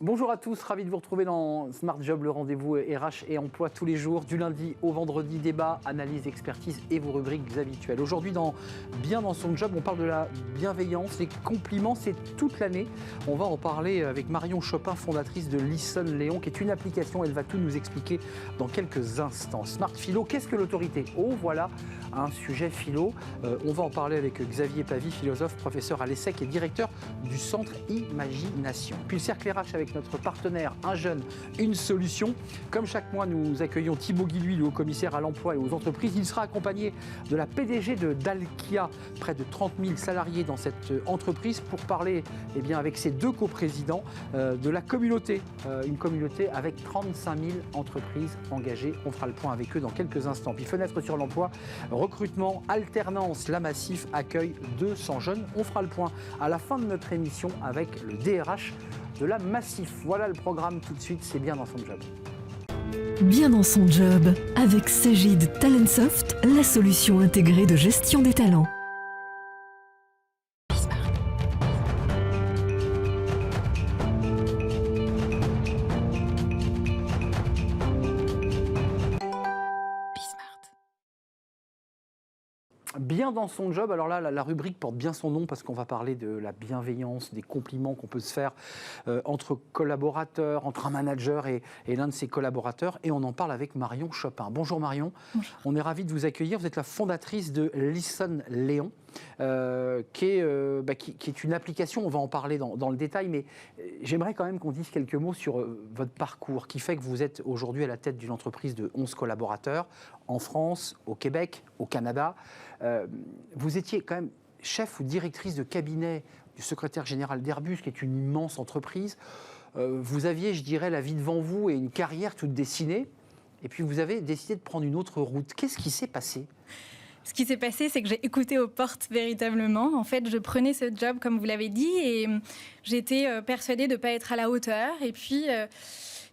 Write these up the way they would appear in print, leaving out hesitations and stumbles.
Bonjour à tous, ravi de vous retrouver dans Smart Job, le rendez-vous RH et emploi tous les jours, du lundi au vendredi, débat, analyse, expertise et vos rubriques habituelles. Aujourd'hui, Bien dans son job, on parle de la bienveillance, les compliments, c'est toute l'année. On va en parler avec Marion Chopin, fondatrice de Listen Léon, qui est une application, elle va tout nous expliquer dans quelques instants. Smart Philo, qu'est-ce que l'autorité? Oh, voilà un sujet philo. On va en parler avec Xavier Pavie, philosophe, professeur à l'ESSEC et directeur du Centre Imagination. Puis le cercle RH avec notre partenaire, un jeune, une solution. Comme chaque mois, nous accueillons Thibaut Guilhuy, le haut-commissaire à l'emploi et aux entreprises. Il sera accompagné de la PDG de Dalkia, près de 30 000 salariés dans cette entreprise, pour parler avec ses deux coprésidents de la communauté. Une communauté avec 35 000 entreprises engagées. On fera le point avec eux dans quelques instants. Puis fenêtre sur l'emploi, recrutement, alternance. La Massif accueille 200 jeunes. On fera le point à la fin de notre émission avec le DRH de la Massif. Voilà le programme tout de suite, c'est bien dans son job. Bien dans son job, avec Sagid Talentsoft, la solution intégrée de gestion des talents. Bien dans son job, alors là, la rubrique porte bien son nom parce qu'on va parler de la bienveillance, des compliments qu'on peut se faire entre collaborateurs, entre un manager et l'un de ses collaborateurs. Et on en parle avec Marion Chopin. Bonjour Marion. Bonjour. On est ravis de vous accueillir. Vous êtes la fondatrice de Listen Léon, qui est une application. On va en parler dans le détail, mais j'aimerais quand même qu'on dise quelques mots sur votre parcours qui fait que vous êtes aujourd'hui à la tête d'une entreprise de 11 collaborateurs en France, au Québec, au Canada. Vous étiez quand même chef ou directrice de cabinet du secrétaire général d'Airbus, qui est une immense entreprise. Vous aviez, je dirais, la vie devant vous et une carrière toute dessinée. Et puis vous avez décidé de prendre une autre route. Qu'est-ce qui s'est passé ? Ce qui s'est passé, c'est que j'ai écouté aux portes véritablement. En fait, je prenais ce job, comme vous l'avez dit, et j'étais persuadée de ne pas être à la hauteur. Et puis,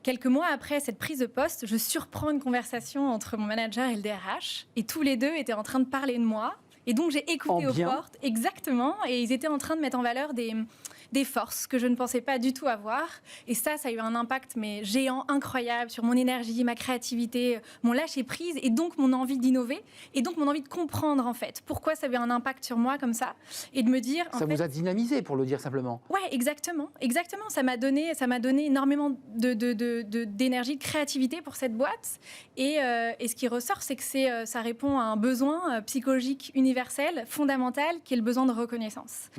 quelques mois après cette prise de poste, je surprends une conversation entre mon manager et le DRH. Et tous les deux étaient en train de parler de moi. Et donc, j'ai écouté aux portes. Exactement. Et ils étaient en train de mettre en valeur des forces que je ne pensais pas du tout avoir. Et ça a eu un impact géant, incroyable sur mon énergie, ma créativité, mon lâcher-prise et donc mon envie d'innover et donc mon envie de comprendre en fait pourquoi ça avait un impact sur moi comme ça et de me dire... Ça vous a dynamisé, pour le dire simplement. Ouais, exactement. Ça m'a donné énormément d'énergie, de créativité pour cette boîte. Et ce qui ressort, c'est que ça répond à un besoin psychologique universel, fondamental, qui est le besoin de reconnaissance.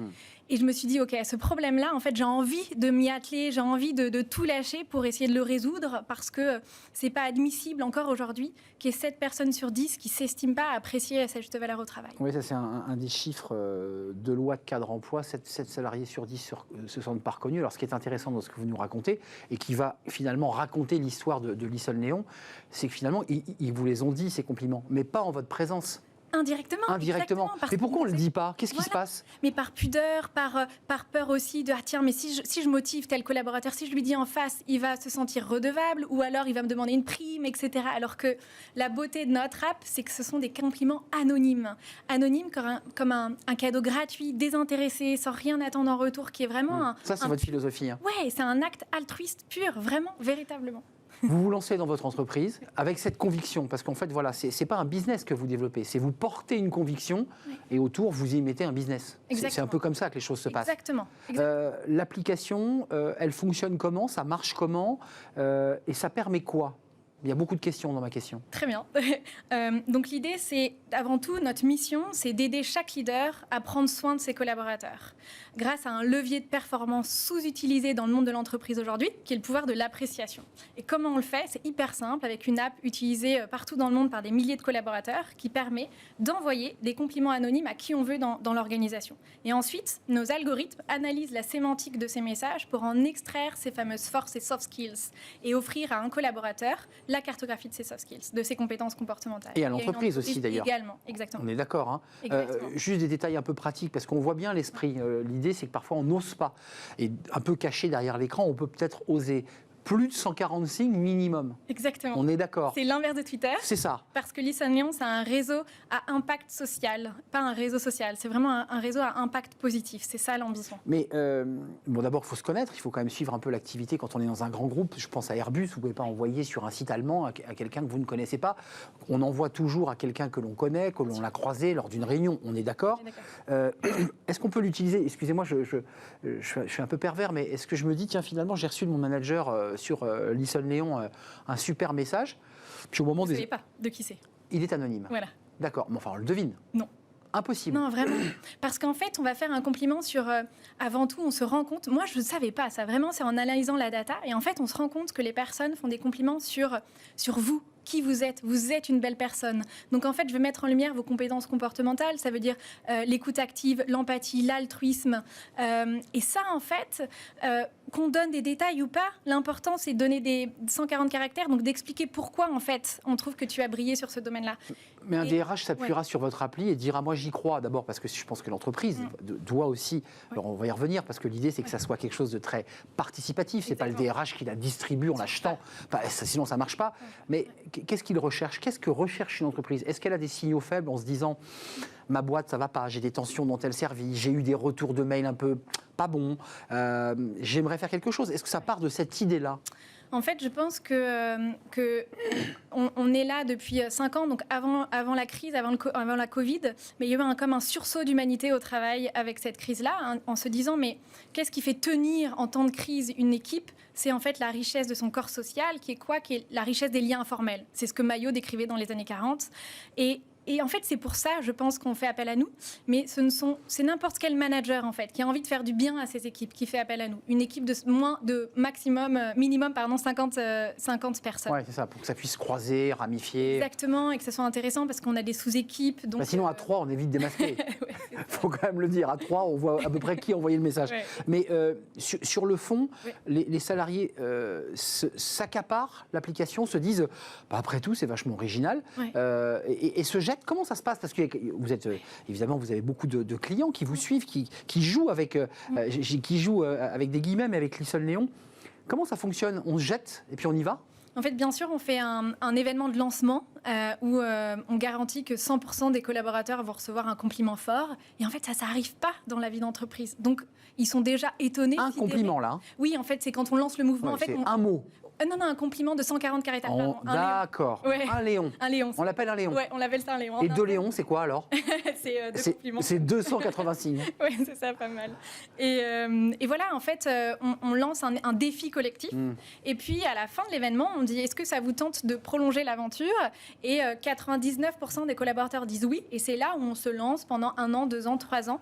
Et je me suis dit, OK, ce problème-là, en fait, j'ai envie de m'y atteler, j'ai envie de tout lâcher pour essayer de le résoudre parce que c'est pas admissible encore aujourd'hui qu'il y ait 7 personnes sur 10 qui s'estiment pas apprécier sa juste valeur au travail. Oui, ça c'est un des chiffres de loi de cadre emploi. 7 salariés sur 10 se sentent pas reconnus. Alors ce qui est intéressant dans ce que vous nous racontez et qui va finalement raconter l'histoire de Listen Léon, c'est que finalement, ils vous les ont dit, ces compliments, mais pas en votre présence. Indirectement. Mais pourquoi on ne le dit pas? Qu'est-ce qui se passe? Mais par pudeur, par peur aussi de tiens, mais si je motive tel collaborateur, si je lui dis en face, il va se sentir redevable ou alors il va me demander une prime, etc. Alors que la beauté de notre app, c'est que ce sont des compliments anonymes. Anonymes comme un cadeau gratuit, désintéressé, sans rien attendre en retour, qui est vraiment Ça, c'est votre philosophie. Hein. Ouais, c'est un acte altruiste pur, vraiment, véritablement. Vous vous lancez dans votre entreprise avec cette conviction, parce qu'en fait, voilà, c'est pas un business que vous développez, c'est vous portez une conviction et autour, vous y mettez un business. C'est un peu comme ça que les choses se passent. Exactement. L'application, elle fonctionne comment? Ça marche comment? Et ça permet quoi? Il y a beaucoup de questions dans ma question. Très bien. Donc l'idée, c'est avant tout, notre mission, c'est d'aider chaque leader à prendre soin de ses collaborateurs grâce à un levier de performance sous-utilisé dans le monde de l'entreprise aujourd'hui, qui est le pouvoir de l'appréciation. Et comment on le fait? C'est hyper simple, avec une app utilisée partout dans le monde par des milliers de collaborateurs qui permet d'envoyer des compliments anonymes à qui on veut dans l'organisation. Et ensuite, nos algorithmes analysent la sémantique de ces messages pour en extraire ces fameuses forces et soft skills et offrir à un collaborateur la cartographie de ses soft skills, de ses compétences comportementales. Et à l'entreprise aussi, d'ailleurs. Également, exactement. On est d'accord. Hein. Juste des détails un peu pratiques, parce qu'on voit bien l'esprit. L'idée, c'est que parfois, on n'ose pas. Et un peu caché derrière l'écran, on peut peut-être oser. Plus de 140 signes minimum. Exactement. On est d'accord. C'est l'inverse de Twitter. C'est ça. Parce que Listen Léon, c'est un réseau à impact social, pas un réseau social. C'est vraiment un réseau à impact positif. C'est ça l'ambition. Mais bon, d'abord, il faut se connaître. Il faut quand même suivre un peu l'activité quand on est dans un grand groupe. Je pense à Airbus. Vous ne pouvez pas envoyer sur un site allemand à quelqu'un que vous ne connaissez pas. On envoie toujours à quelqu'un que l'on connaît, que l'on a croisé lors d'une réunion. On est d'accord. Est-ce qu'on peut l'utiliser? Excusez-moi, je suis un peu pervers, mais est-ce que je me dis, tiens, finalement, j'ai reçu de mon manager sur Listen Léon un super message. Puis au moment Vous ne savez pas de qui c'est. Il est anonyme. Voilà. D'accord, mais enfin, on le devine. Non. Impossible. Non, vraiment. Parce qu'en fait, on va faire un compliment sur... avant tout, on se rend compte... Moi, je ne savais pas ça. Vraiment, c'est en analysant la data. Et en fait, on se rend compte que les personnes font des compliments sur vous. Qui vous êtes. Vous êtes une belle personne. Donc, en fait, je veux mettre en lumière vos compétences comportementales. Ça veut dire l'écoute active, l'empathie, l'altruisme. Et ça, en fait, qu'on donne des détails ou pas, l'important, c'est de donner des 140 caractères, donc d'expliquer pourquoi, en fait, on trouve que tu as brillé sur ce domaine-là. Mais un DRH s'appuiera sur votre appli et dira, moi, j'y crois. D'abord, parce que je pense que l'entreprise doit aussi... Alors, on va y revenir, parce que l'idée, c'est que ça soit quelque chose de très participatif. C'est pas le DRH qui la distribue en l'achetant. Enfin, sinon, ça marche pas. Mais qu'est-ce qu'il recherche? Qu'est-ce que recherche une entreprise? Est-ce qu'elle a des signaux faibles en se disant, ma boîte, ça va pas, j'ai des tensions dans tel service, j'ai eu des retours de mails un peu pas bons, j'aimerais faire quelque chose? Est-ce que ça part de cette idée-là? En fait, je pense on est là depuis 5 ans, donc avant la crise, avant la Covid, mais il y a eu comme un sursaut d'humanité au travail avec cette crise-là, en se disant, mais qu'est-ce qui fait tenir en temps de crise une équipe? C'est en fait la richesse de son corps social, qui est quoi? Qui est la richesse des liens informels. C'est ce que Maillot décrivait dans les années 40. Et en fait, c'est pour ça, je pense, qu'on fait appel à nous. Mais c'est n'importe quel manager, en fait, qui a envie de faire du bien à ses équipes, qui fait appel à nous. Une équipe de minimum, 50 personnes. Oui, c'est ça, pour que ça puisse croiser, ramifier. Exactement, et que ça soit intéressant, parce qu'on a des sous-équipes. Donc, sinon, à 3, on est vite démasqué. Il faut quand même le dire. À 3, on voit à peu près qui a envoyé le message. Ouais. Mais sur le fond, les salariés s'accaparent l'application, se disent, après tout, c'est vachement original, et se jettent. Comment ça se passe? Parce que évidemment, vous avez beaucoup de clients qui vous suivent, qui jouent avec des guillemets, mais avec Listen Léon. Comment ça fonctionne? On se jette et puis on y va? En fait, bien sûr, on fait un événement de lancement où on garantit que 100% des collaborateurs vont recevoir un compliment fort. Et en fait, ça n'arrive pas dans la vie d'entreprise. Donc, ils sont déjà étonnés. Un compliment, là? Oui, en fait, c'est quand on lance le mouvement. Ouais, en fait, un mot. Non, un compliment de 140 caractères. D'accord. Un léon. Un léon. On l'appelle un léon. Oui, on l'appelle ça un léon. Et 2 léons, c'est quoi alors? C'est 2 compliments. C'est 280 signes. Oui, c'est ça, pas mal. Et voilà, en fait, on lance un défi collectif. Et puis, à la fin de l'événement, on dit, est-ce que ça vous tente de prolonger l'aventure? Et 99% des collaborateurs disent oui. Et c'est là où on se lance pendant 1 an, 2 ans, 3 ans.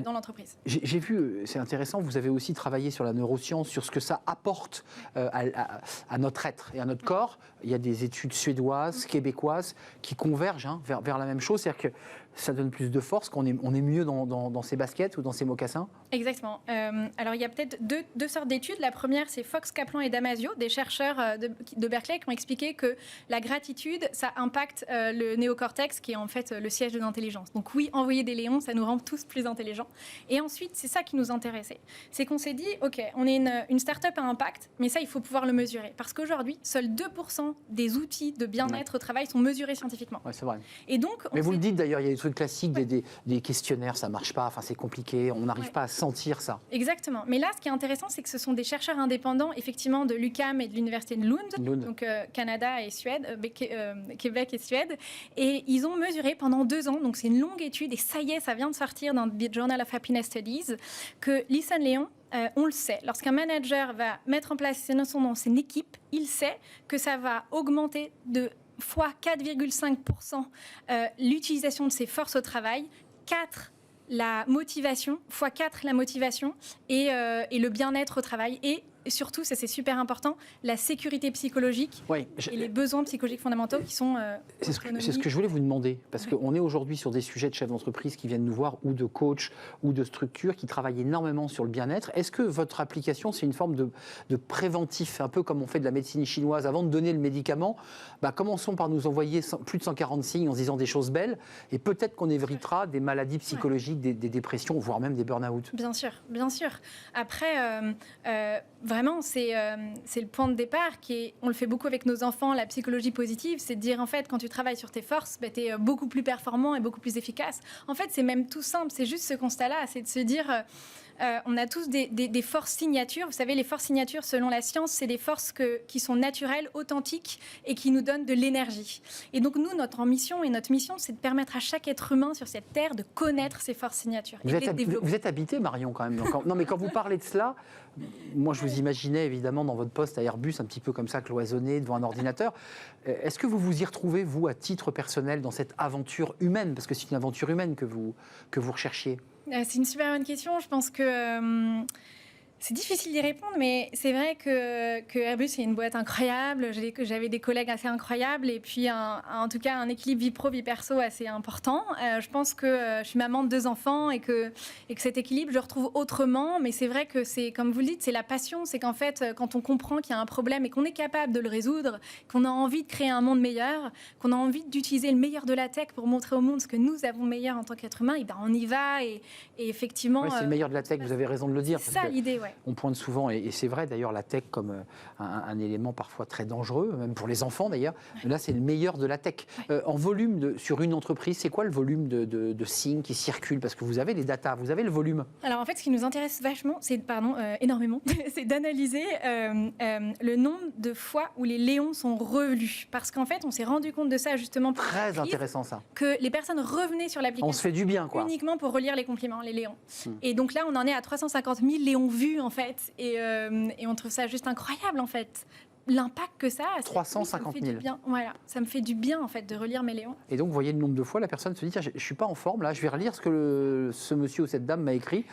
Dans l'entreprise. J'ai vu, c'est intéressant, vous avez aussi travaillé sur la neuroscience, sur ce que ça apporte à notre être et à notre corps. Il y a des études suédoises, québécoises qui convergent vers la même chose, c'est-à-dire que ça donne plus de force, qu'on est mieux dans ses baskets ou dans ses mocassins? Exactement. Alors, il y a peut-être deux sortes d'études. La première, c'est Fox, Kaplan et Damasio, des chercheurs de Berkeley qui ont expliqué que la gratitude, ça impacte le néocortex, qui est en fait le siège de l'intelligence. Donc oui, envoyer des léons, ça nous rend tous plus intelligents. Et ensuite, c'est ça qui nous intéressait. C'est qu'on s'est dit, OK, on est une start-up à impact, mais ça, il faut pouvoir le mesurer. Parce qu'aujourd'hui, seuls 2% des outils de bien-être au travail sont mesurés scientifiquement. Oui, c'est vrai. Et donc, mais vous le dites d'ailleurs, il y a des trucs classiques, des questionnaires, ça ne marche pas, enfin, c'est compliqué, on n'arrive pas à sentir ça. Exactement. Mais là, ce qui est intéressant, c'est que ce sont des chercheurs indépendants, effectivement, de l'UQAM et de l'Université de Lund. Donc Canada et Suède, Québec et Suède. Et ils ont mesuré pendant 2 ans, donc c'est une longue étude, et ça y est, ça vient de sortir dans le Journal of Happiness Studies, que Listen Léon, on le sait, lorsqu'un manager va mettre en place ces notions dans son équipe, il sait que ça va augmenter de fois 4,5% l'utilisation de ses forces au travail, 4 la motivation, fois 4 la motivation et le bien-être au travail. Et surtout, ça c'est super important, la sécurité psychologique et les besoins psychologiques fondamentaux qui sont... c'est ce que je voulais vous demander, parce qu'on est aujourd'hui sur des sujets de chefs d'entreprise qui viennent nous voir, ou de coachs, ou de structures qui travaillent énormément sur le bien-être. Est-ce que votre application, c'est une forme de préventif, un peu comme on fait de la médecine chinoise? Avant de donner le médicament, commençons par nous envoyer plus de 140 signes en se disant des choses belles, et peut-être qu'on évitera des maladies psychologiques, des dépressions, voire même des burn-out. Bien sûr, bien sûr. Après... Vraiment, c'est le point de départ on le fait beaucoup avec nos enfants, la psychologie positive, c'est de dire en fait quand tu travailles sur tes forces, tu es beaucoup plus performant et beaucoup plus efficace. En fait, c'est même tout simple, c'est juste ce constat-là, c'est de se dire on a tous des forces signatures. Vous savez, les forces signatures, selon la science, c'est des forces qui sont naturelles, authentiques et qui nous donnent de l'énergie. Et donc nous, notre ambition et notre mission, c'est de permettre à chaque être humain sur cette terre de connaître ses forces signatures. Vous êtes habité, Marion, quand même. Non, mais quand vous parlez de cela, moi, je vous imaginais évidemment dans votre poste à Airbus, un petit peu comme ça, cloisonné devant un ordinateur. Est-ce que vous vous y retrouvez, vous, à titre personnel, dans cette aventure humaine? Parce que c'est une aventure humaine que vous recherchiez. C'est une super bonne question. Je pense que c'est difficile d'y répondre, mais c'est vrai que Airbus est une boîte incroyable. J'avais des collègues assez incroyables et puis en tout cas un équilibre vie pro, vie perso assez important. Je pense que je suis maman de 2 enfants et que cet équilibre, je le retrouve autrement. Mais c'est vrai que c'est, comme vous le dites, c'est la passion. C'est qu'en fait, quand on comprend qu'il y a un problème et qu'on est capable de le résoudre, qu'on a envie de créer un monde meilleur, qu'on a envie d'utiliser le meilleur de la tech pour montrer au monde ce que nous avons de meilleur en tant qu'être humain, et ben on y va et effectivement... Ouais, c'est le meilleur de la tech, vous avez raison de le dire. C'est ça l'idée, ouais. On pointe souvent, et c'est vrai d'ailleurs, la tech comme un élément parfois très dangereux, même pour les enfants d'ailleurs. Ouais. Là, c'est le meilleur de la tech. Ouais. En volume, sur une entreprise, c'est quoi le volume de signes qui circulent? Parce que vous avez les datas, vous avez le volume. Alors en fait, ce qui nous intéresse vachement, énormément, c'est d'analyser le nombre de fois où les léons sont relus. Parce qu'en fait, on s'est rendu compte de ça justement. Très intéressant ça. Que les personnes revenaient sur l'application. On se fait du bien, quoi. Uniquement pour relire les compliments, les léons. Et donc là, on en est à 350 000 léons vus en fait. Et on trouve ça juste incroyable en fait. L'impact que ça a. 350 000. Voilà, ça me fait du bien en fait de relire mes léons. Et donc vous voyez le nombre de fois, la personne se dit tiens, je ne suis pas en forme là, je vais relire ce que ce monsieur ou cette dame m'a écrit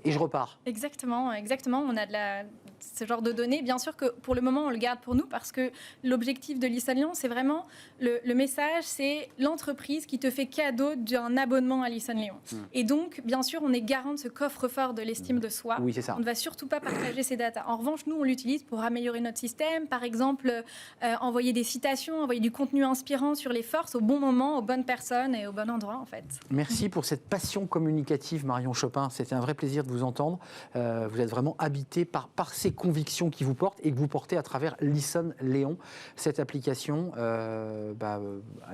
et je repars. Exactement. On a ce genre de données. Bien sûr que pour le moment, on le garde pour nous parce que l'objectif de Listen Léon, c'est vraiment le message, c'est l'entreprise qui te fait cadeau d'un abonnement à Listen Léon. Et donc, bien sûr, on est garant de ce coffre-fort de l'estime de soi. Oui, c'est ça. On ne va surtout pas partager ces datas. En revanche, nous, on l'utilise pour améliorer notre système. Par exemple, envoyer des citations, envoyer du contenu inspirant sur les forces au bon moment, aux bonnes personnes et au bon endroit, en fait. Merci pour cette passion communicative, Marion Chopin. C'était un vrai plaisir de vous entendre. Vous êtes vraiment habité par ces convictions qui vous portent et que vous portez à travers Listen Léon, cette application.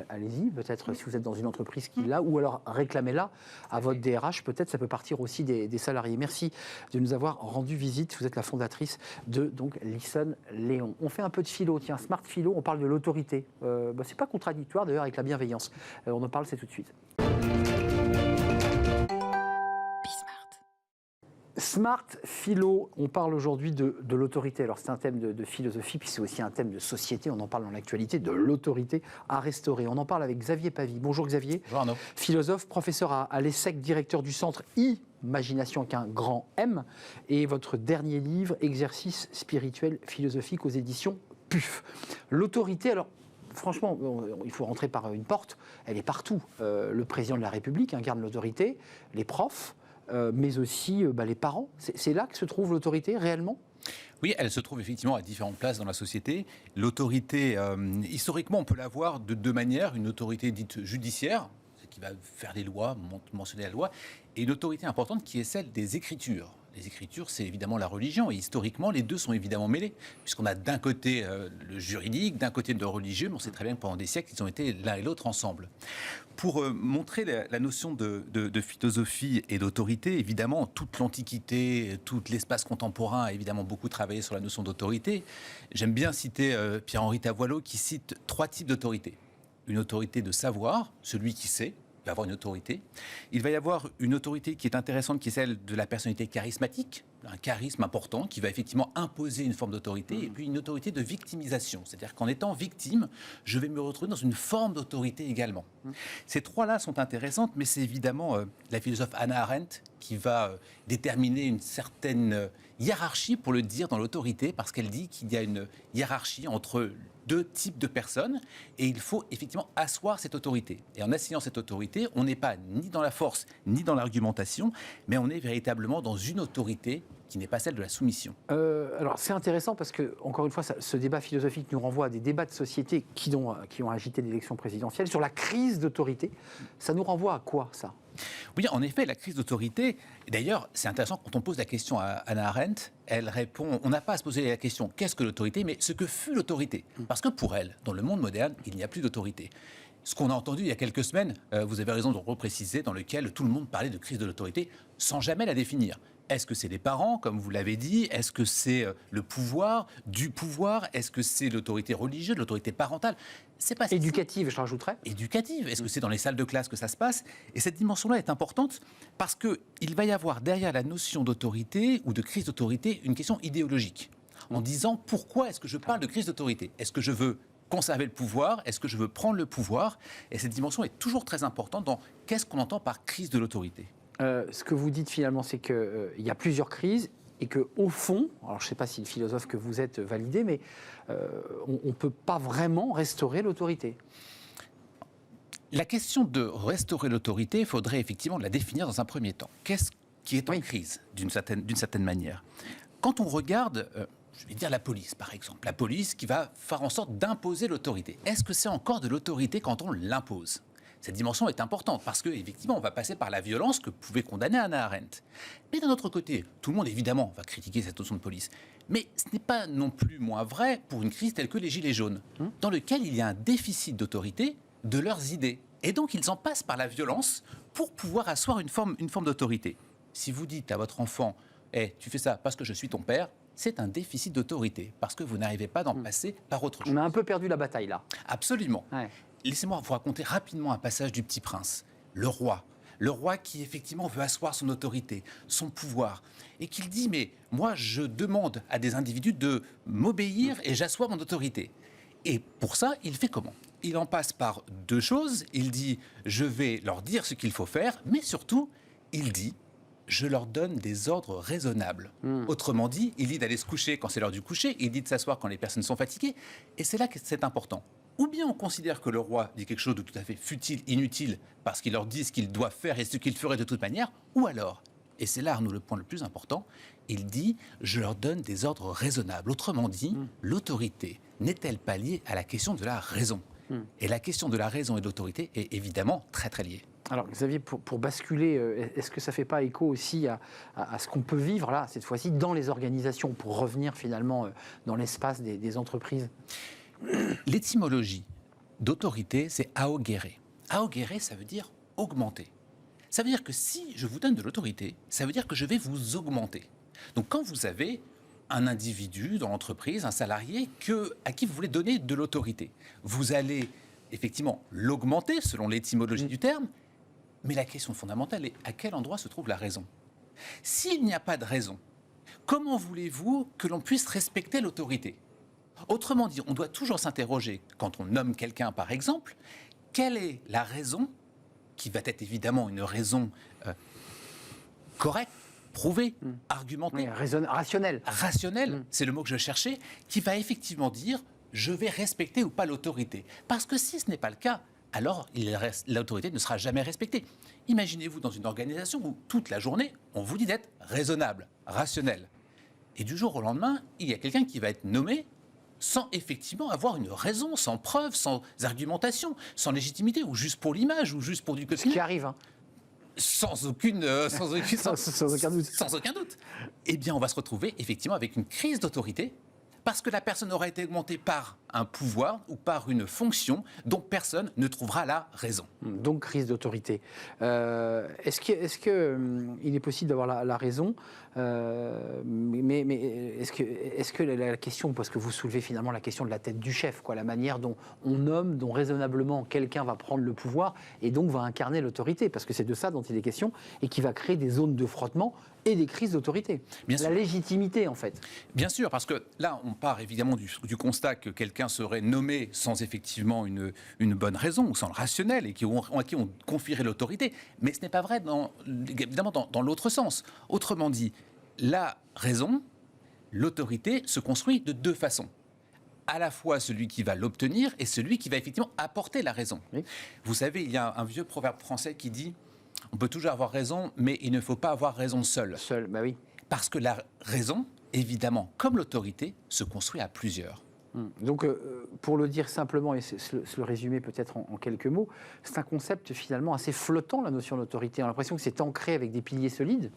Allez-y, peut-être si vous êtes dans une entreprise qui l'a, ou alors réclamez-la à votre DRH. Peut-être ça peut partir aussi des salariés. Merci de nous avoir rendu visite. Vous êtes la fondatrice de Listen Léon. On fait un peu de philo, tiens, smart philo, on parle de l'autorité. C'est pas contradictoire d'ailleurs avec la bienveillance. On en parle, c'est tout de suite. Smart philo, on parle aujourd'hui de l'autorité. Alors c'est un thème de philosophie, puis c'est aussi un thème de société. On en parle dans l'actualité, de l'autorité à restaurer. On en parle avec Xavier Pavie. Bonjour Xavier. Bonjour Arnaud. Philosophe, professeur à l'ESSEC, directeur du centre Imagination avec un grand M. Et votre dernier livre, Exercice spirituel philosophique aux éditions PUF. L'autorité, alors franchement, il faut rentrer par une porte. Elle est partout. Le président de la République incarne l'autorité, les profs, mais aussi les parents. C'est là que se trouve l'autorité, réellement ? Oui, elle se trouve effectivement à différentes places dans la société. L'autorité, historiquement, on peut la voir de 2 manières. Une autorité dite judiciaire, qui va faire les lois, mentionner la loi, et une autorité importante qui est celle des Écritures. Les Écritures, c'est évidemment la religion, et historiquement, les deux sont évidemment mêlés, puisqu'on a d'un côté le juridique, d'un côté le religieux, mais on sait très bien que pendant des siècles, ils ont été l'un et l'autre ensemble. Pour montrer la notion de philosophie et d'autorité, évidemment, toute l'Antiquité, tout l'espace contemporain a évidemment beaucoup travaillé sur la notion d'autorité. J'aime bien citer Pierre-Henri Tavoileau qui cite 3 types d'autorité. Une autorité de savoir, celui qui sait, va avoir une autorité. Il va y avoir une autorité qui est intéressante, qui est celle de la personnalité charismatique, un charisme important qui va effectivement imposer une forme d'autorité, et puis une autorité de victimisation, c'est-à-dire qu'en étant victime, je vais me retrouver dans une forme d'autorité également. Ces 3-là sont intéressantes, mais c'est évidemment la philosophe Hannah Arendt qui va déterminer une certaine hiérarchie, pour le dire, dans l'autorité, parce qu'elle dit qu'il y a une hiérarchie entre 2 types de personnes, et il faut effectivement asseoir cette autorité. Et en assignant cette autorité, on n'est pas ni dans la force, ni dans l'argumentation, mais on est véritablement dans une autorité qui n'est pas celle de la soumission. Alors c'est intéressant parce que, encore une fois, ce débat philosophique nous renvoie à des débats de société qui ont agité l'élection présidentielle. Sur la crise d'autorité, ça nous renvoie à quoi, ça ? Oui, en effet, la crise d'autorité, et d'ailleurs, c'est intéressant quand on pose la question à Hannah Arendt, elle répond, on n'a pas à se poser la question qu'est-ce que l'autorité, mais ce que fut l'autorité. Parce que pour elle, dans le monde moderne, il n'y a plus d'autorité. Ce qu'on a entendu il y a quelques semaines, vous avez raison de repréciser, dans lequel tout le monde parlait de crise de l'autorité sans jamais la définir. Est-ce que c'est les parents, comme vous l'avez dit? Est-ce que c'est le pouvoir, du pouvoir? Est-ce que c'est l'autorité religieuse, l'autorité parentale? C'est pas éducative, je rajouterais. Éducative. Est-ce que c'est dans les salles de classe que ça se passe? Et cette dimension-là est importante parce qu'il va y avoir derrière la notion d'autorité ou de crise d'autorité une question idéologique. En disant pourquoi est-ce que je parle de crise d'autorité? Est-ce que je veux conserver le pouvoir? Est-ce que je veux prendre le pouvoir? Et cette dimension est toujours très importante dans qu'est-ce qu'on entend par crise de l'autorité. Ce que vous dites finalement, c'est qu'il y a plusieurs crises et qu'au fond, alors je ne sais pas si le philosophe que vous êtes validé, mais on ne peut pas vraiment restaurer l'autorité. La question de restaurer l'autorité, il faudrait effectivement la définir dans un premier temps. Qu'est-ce qui est en crise, d'une certaine manière? Quand on regarde, je vais dire la police par exemple, la police qui va faire en sorte d'imposer l'autorité. Est-ce que c'est encore de l'autorité quand on l'impose? Cette dimension est importante parce qu'effectivement, on va passer par la violence que pouvait condamner Hannah Arendt. Mais d'un autre côté, tout le monde évidemment va critiquer cette notion de police. Mais ce n'est pas non plus moins vrai pour une crise telle que les Gilets jaunes, dans lequel il y a un déficit d'autorité de leurs idées. Et donc, ils en passent par la violence pour pouvoir asseoir une forme d'autorité. Si vous dites à votre enfant « tu fais ça parce que je suis ton père », c'est un déficit d'autorité, parce que vous n'arrivez pas d'en passer par autre chose. On a un peu perdu la bataille, là. Absolument. Ouais. Laissez-moi vous raconter rapidement un passage du Petit Prince. Le roi qui effectivement veut asseoir son autorité, son pouvoir, et qu'il dit « mais moi je demande à des individus de m'obéir et j'assois mon autorité ». Et pour ça, il fait comment? Il en passe par deux choses. Il dit « je vais leur dire ce qu'il faut faire », mais surtout, il dit « je leur donne des ordres raisonnables ». Autrement dit, il dit d'aller se coucher quand c'est l'heure du coucher, il dit de s'asseoir quand les personnes sont fatiguées, et c'est là que c'est important. Ou bien on considère que le roi dit quelque chose de tout à fait futile, inutile, parce qu'il leur dit ce qu'ils doivent faire et ce qu'ils feraient de toute manière, ou alors, et c'est là, Arnaud, le point le plus important, il dit « je leur donne des ordres raisonnables ». Autrement dit, l'autorité n'est-elle pas liée à la question de la raison? Et la question de la raison et de l'autorité est évidemment très très liée. Alors Xavier, pour basculer, est-ce que ça ne fait pas écho aussi à ce qu'on peut vivre là, cette fois-ci, dans les organisations, pour revenir finalement dans l'espace des entreprises? L'étymologie d'autorité, c'est augere. Augere, ça veut dire augmenter. Ça veut dire que si je vous donne de l'autorité, ça veut dire que je vais vous augmenter. Donc quand vous avez un individu dans l'entreprise, un salarié à qui vous voulez donner de l'autorité, vous allez effectivement l'augmenter selon l'étymologie du terme, mais la question fondamentale est à quel endroit se trouve la raison? S'il n'y a pas de raison, comment voulez-vous que l'on puisse respecter l'autorité? Autrement dit, on doit toujours s'interroger, quand on nomme quelqu'un par exemple, quelle est la raison, qui va être évidemment une raison correcte, prouvée, argumentée. Oui, rationnelle. Rationnelle, c'est le mot que je cherchais, qui va effectivement dire je vais respecter ou pas l'autorité. Parce que si ce n'est pas le cas, alors l'autorité ne sera jamais respectée. Imaginez-vous dans une organisation où toute la journée, on vous dit d'être raisonnable, rationnel. Et du jour au lendemain, il y a quelqu'un qui va être nommé sans effectivement avoir une raison, sans preuve, sans argumentation, sans légitimité, ou juste pour l'image, ou juste pour du quotidien. Ce qui arrive, hein. Sans aucun doute. Sans aucun doute. Eh bien, on va se retrouver effectivement avec une crise d'autorité, parce que la personne aura été augmentée par un pouvoir ou par une fonction dont personne ne trouvera la raison. Donc, crise d'autorité. Est-ce qu'il est possible d'avoir la raison, mais est-ce que la question, parce que vous soulevez finalement la question de la tête du chef, la manière dont on nomme, dont raisonnablement quelqu'un va prendre le pouvoir et donc va incarner l'autorité, parce que c'est de ça dont il est question, et qui va créer des zones de frottement et des crises d'autorité. La légitimité, en fait. Bien sûr, parce que là, on part évidemment du constat que quelqu'un serait nommé sans effectivement une bonne raison, ou sans le rationnel, et à qui on confierait l'autorité. Mais ce n'est pas vrai, évidemment, dans l'autre sens. Autrement dit, la raison, l'autorité se construit de deux façons. À la fois celui qui va l'obtenir et celui qui va effectivement apporter la raison. Oui. Vous savez, il y a un vieux proverbe français qui dit « On peut toujours avoir raison, mais il ne faut pas avoir raison seul. » Seul, bah oui. Parce que la raison, évidemment, comme l'autorité, se construit à plusieurs. Donc, pour le dire simplement et se le résumer peut-être en quelques mots, c'est un concept finalement assez flottant, la notion d'autorité. On a l'impression que c'est ancré avec des piliers solides,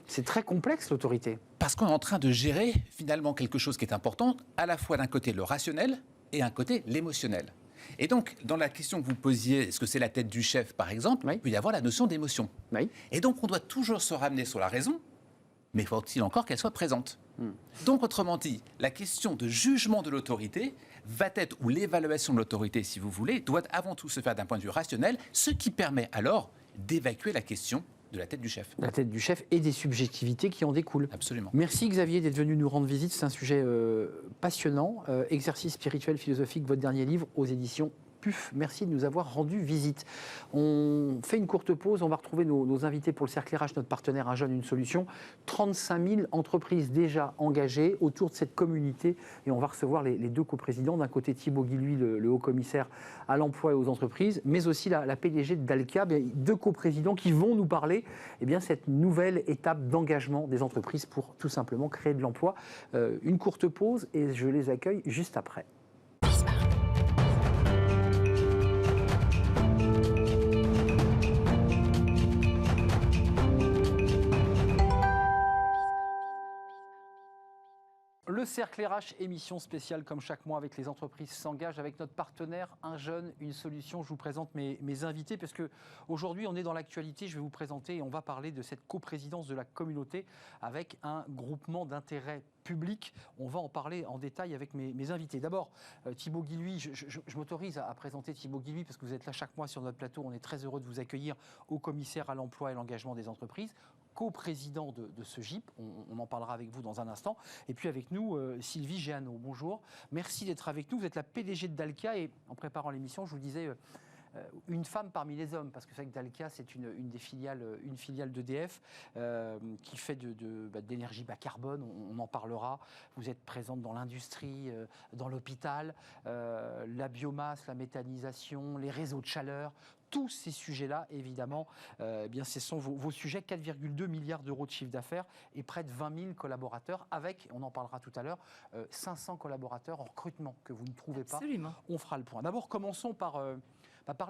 C'est très complexe, l'autorité. Parce qu'on est en train de gérer finalement quelque chose qui est important, à la fois d'un côté le rationnel et d'un côté l'émotionnel. Et donc, dans la question que vous posiez, est-ce que c'est la tête du chef, par exemple, il peut y avoir la notion d'émotion. Oui. Et donc, on doit toujours se ramener sur la raison, mais faut-il encore qu'elle soit présente. Donc, autrement dit, la question de jugement de l'autorité va être, ou l'évaluation de l'autorité, si vous voulez, doit avant tout se faire d'un point de vue rationnel, ce qui permet alors d'évacuer la question de la tête du chef. La tête du chef et des subjectivités qui en découlent. Absolument. Merci Xavier d'être venu nous rendre visite. C'est un sujet passionnant. Exercice spirituel philosophique, votre dernier livre aux éditions PUF. Merci de nous avoir rendu visite. On fait une courte pause. On va retrouver nos invités pour le Cercle RH, notre partenaire Un Jeune, une solution. 35 000 entreprises déjà engagées autour de cette communauté. Et on va recevoir les deux coprésidents. D'un côté, Thibaut Guilluy, le haut-commissaire à l'emploi et aux entreprises, mais aussi la PDG de Dalkia. Deux coprésidents qui vont nous parler cette nouvelle étape d'engagement des entreprises pour tout simplement créer de l'emploi. Une courte pause et je les accueille juste après. Le Cercle RH, émission spéciale comme chaque mois avec les entreprises s'engagent, avec notre partenaire Un Jeune, une solution. Je vous présente mes invités parce qu'aujourd'hui on est dans l'actualité. Je vais vous présenter et on va parler de cette coprésidence de la communauté avec un groupement d'intérêt public. On va en parler en détail avec mes invités. D'abord, Thibaut Guilluy, je m'autorise à présenter Thibaut Guilluy parce que vous êtes là chaque mois sur notre plateau. On est très heureux de vous accueillir, au commissaire à l'emploi et l'engagement des entreprises, coprésident de ce GIP, on en parlera avec vous dans un instant. Et puis avec nous, Sylvie Géano, bonjour. Merci d'être avec nous. Vous êtes la PDG de Dalkia et en préparant l'émission, je vous disais une femme parmi les hommes, parce que c'est vrai que Dalkia, c'est une filiale d'EDF qui fait d'énergie bas carbone, on en parlera. Vous êtes présente dans l'industrie, dans l'hôpital, la biomasse, la méthanisation, les réseaux de chaleur. Tous ces sujets-là, évidemment, ce sont vos sujets. 4,2 milliards d'euros de chiffre d'affaires et près de 20 000 collaborateurs avec, on en parlera tout à l'heure, 500 collaborateurs en recrutement que vous ne trouvez pas. Absolument. On fera le point. D'abord, commençons par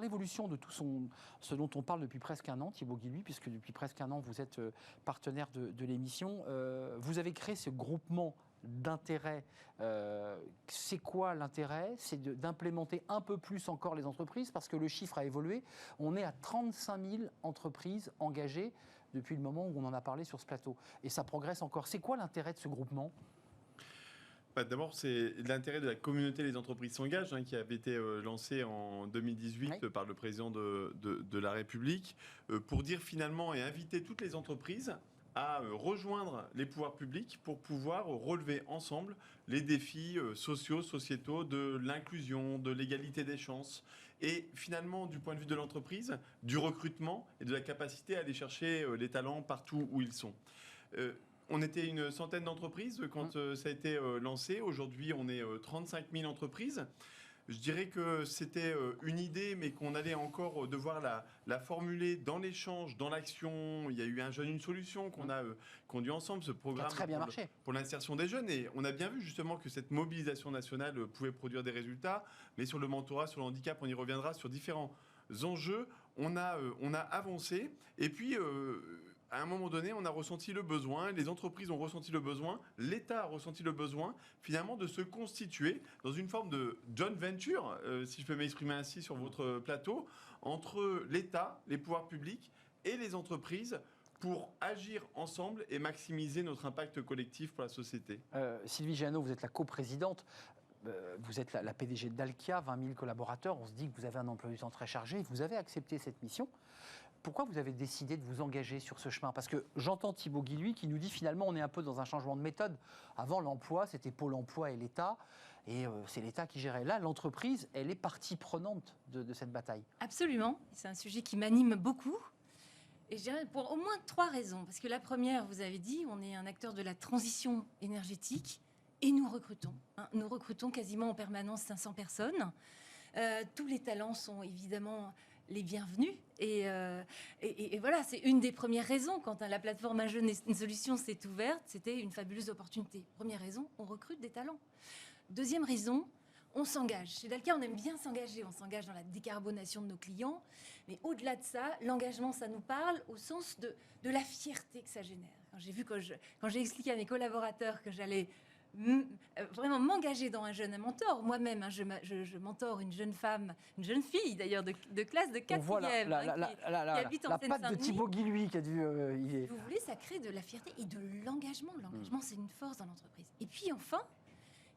l'évolution de tout ce dont on parle depuis presque un an, Thibaut Guilluy, puisque depuis presque un an, vous êtes partenaire de l'émission. Vous avez créé ce groupement d'intérêt. C'est quoi l'intérêt? C'est d'implémenter un peu plus encore les entreprises, parce que le chiffre a évolué. On est à 35 000 entreprises engagées depuis le moment où on en a parlé sur ce plateau. Et ça progresse encore. C'est quoi l'intérêt de ce groupement? D'abord, c'est l'intérêt de la communauté Les Entreprises s'engagent, qui avait été lancée en 2018 par le président de la République, pour dire finalement et inviter toutes les entreprises à rejoindre les pouvoirs publics pour pouvoir relever ensemble les défis sociaux, sociétaux, de l'inclusion, de l'égalité des chances et finalement, du point de vue de l'entreprise, du recrutement et de la capacité à aller chercher les talents partout où ils sont. On était une centaine d'entreprises quand ça a été lancé. Aujourd'hui, on est 35 000 entreprises. Je dirais que c'était une idée, mais qu'on allait encore devoir la formuler dans l'échange, dans l'action. Il y a eu Un Jeune, une solution qu'on a conduit ensemble, ce programme très bien marché pour l'insertion des jeunes. Et on a bien vu justement que cette mobilisation nationale pouvait produire des résultats. Mais sur le mentorat, sur le handicap, on y reviendra, sur différents enjeux. On a avancé. Et puis... à un moment donné, on a ressenti le besoin, les entreprises ont ressenti le besoin, l'État a ressenti le besoin, finalement, de se constituer dans une forme de joint venture, si je peux m'exprimer ainsi sur votre plateau, entre l'État, les pouvoirs publics et les entreprises pour agir ensemble et maximiser notre impact collectif pour la société. Sylvie Géano, vous êtes la coprésidente. Vous êtes la PDG de Dalkia, 20 000 collaborateurs. On se dit que vous avez un emploi du temps très chargé. Vous avez accepté cette mission. Pourquoi vous avez décidé de vous engager sur ce chemin? Parce que j'entends Thibaut Guilluy qui nous dit finalement on est un peu dans un changement de méthode. Avant, l'emploi, c'était Pôle emploi et l'État. Et c'est l'État qui gérait. Là, l'entreprise, elle est partie prenante de cette bataille. Absolument. C'est un sujet qui m'anime beaucoup. Et je dirais pour au moins 3 raisons. Parce que la première, vous avez dit, on est un acteur de la transition énergétique et nous recrutons. Nous recrutons quasiment en permanence 500 personnes. Tous les talents sont évidemment les bienvenus. Et voilà, c'est une des premières raisons. Quand la plateforme Un Jeune, une solution s'est ouverte, c'était une fabuleuse opportunité. Première raison, on recrute des talents. Deuxième raison, on s'engage. Chez Dalkia, on aime bien s'engager. On s'engage dans la décarbonation de nos clients. Mais au-delà de ça, l'engagement, ça nous parle au sens de la fierté que ça génère. Quand j'ai expliqué à mes collaborateurs que j'allais vraiment m'engager dans un jeune mentor. Moi-même, hein, je mentore une jeune femme, une jeune fille d'ailleurs de classe de 4e, On voit qui habite en la patte de Thibaut Guilhuy qui a dû... Si vous voulez, ça crée de la fierté et de l'engagement. L'engagement, c'est une force dans l'entreprise. Et puis enfin,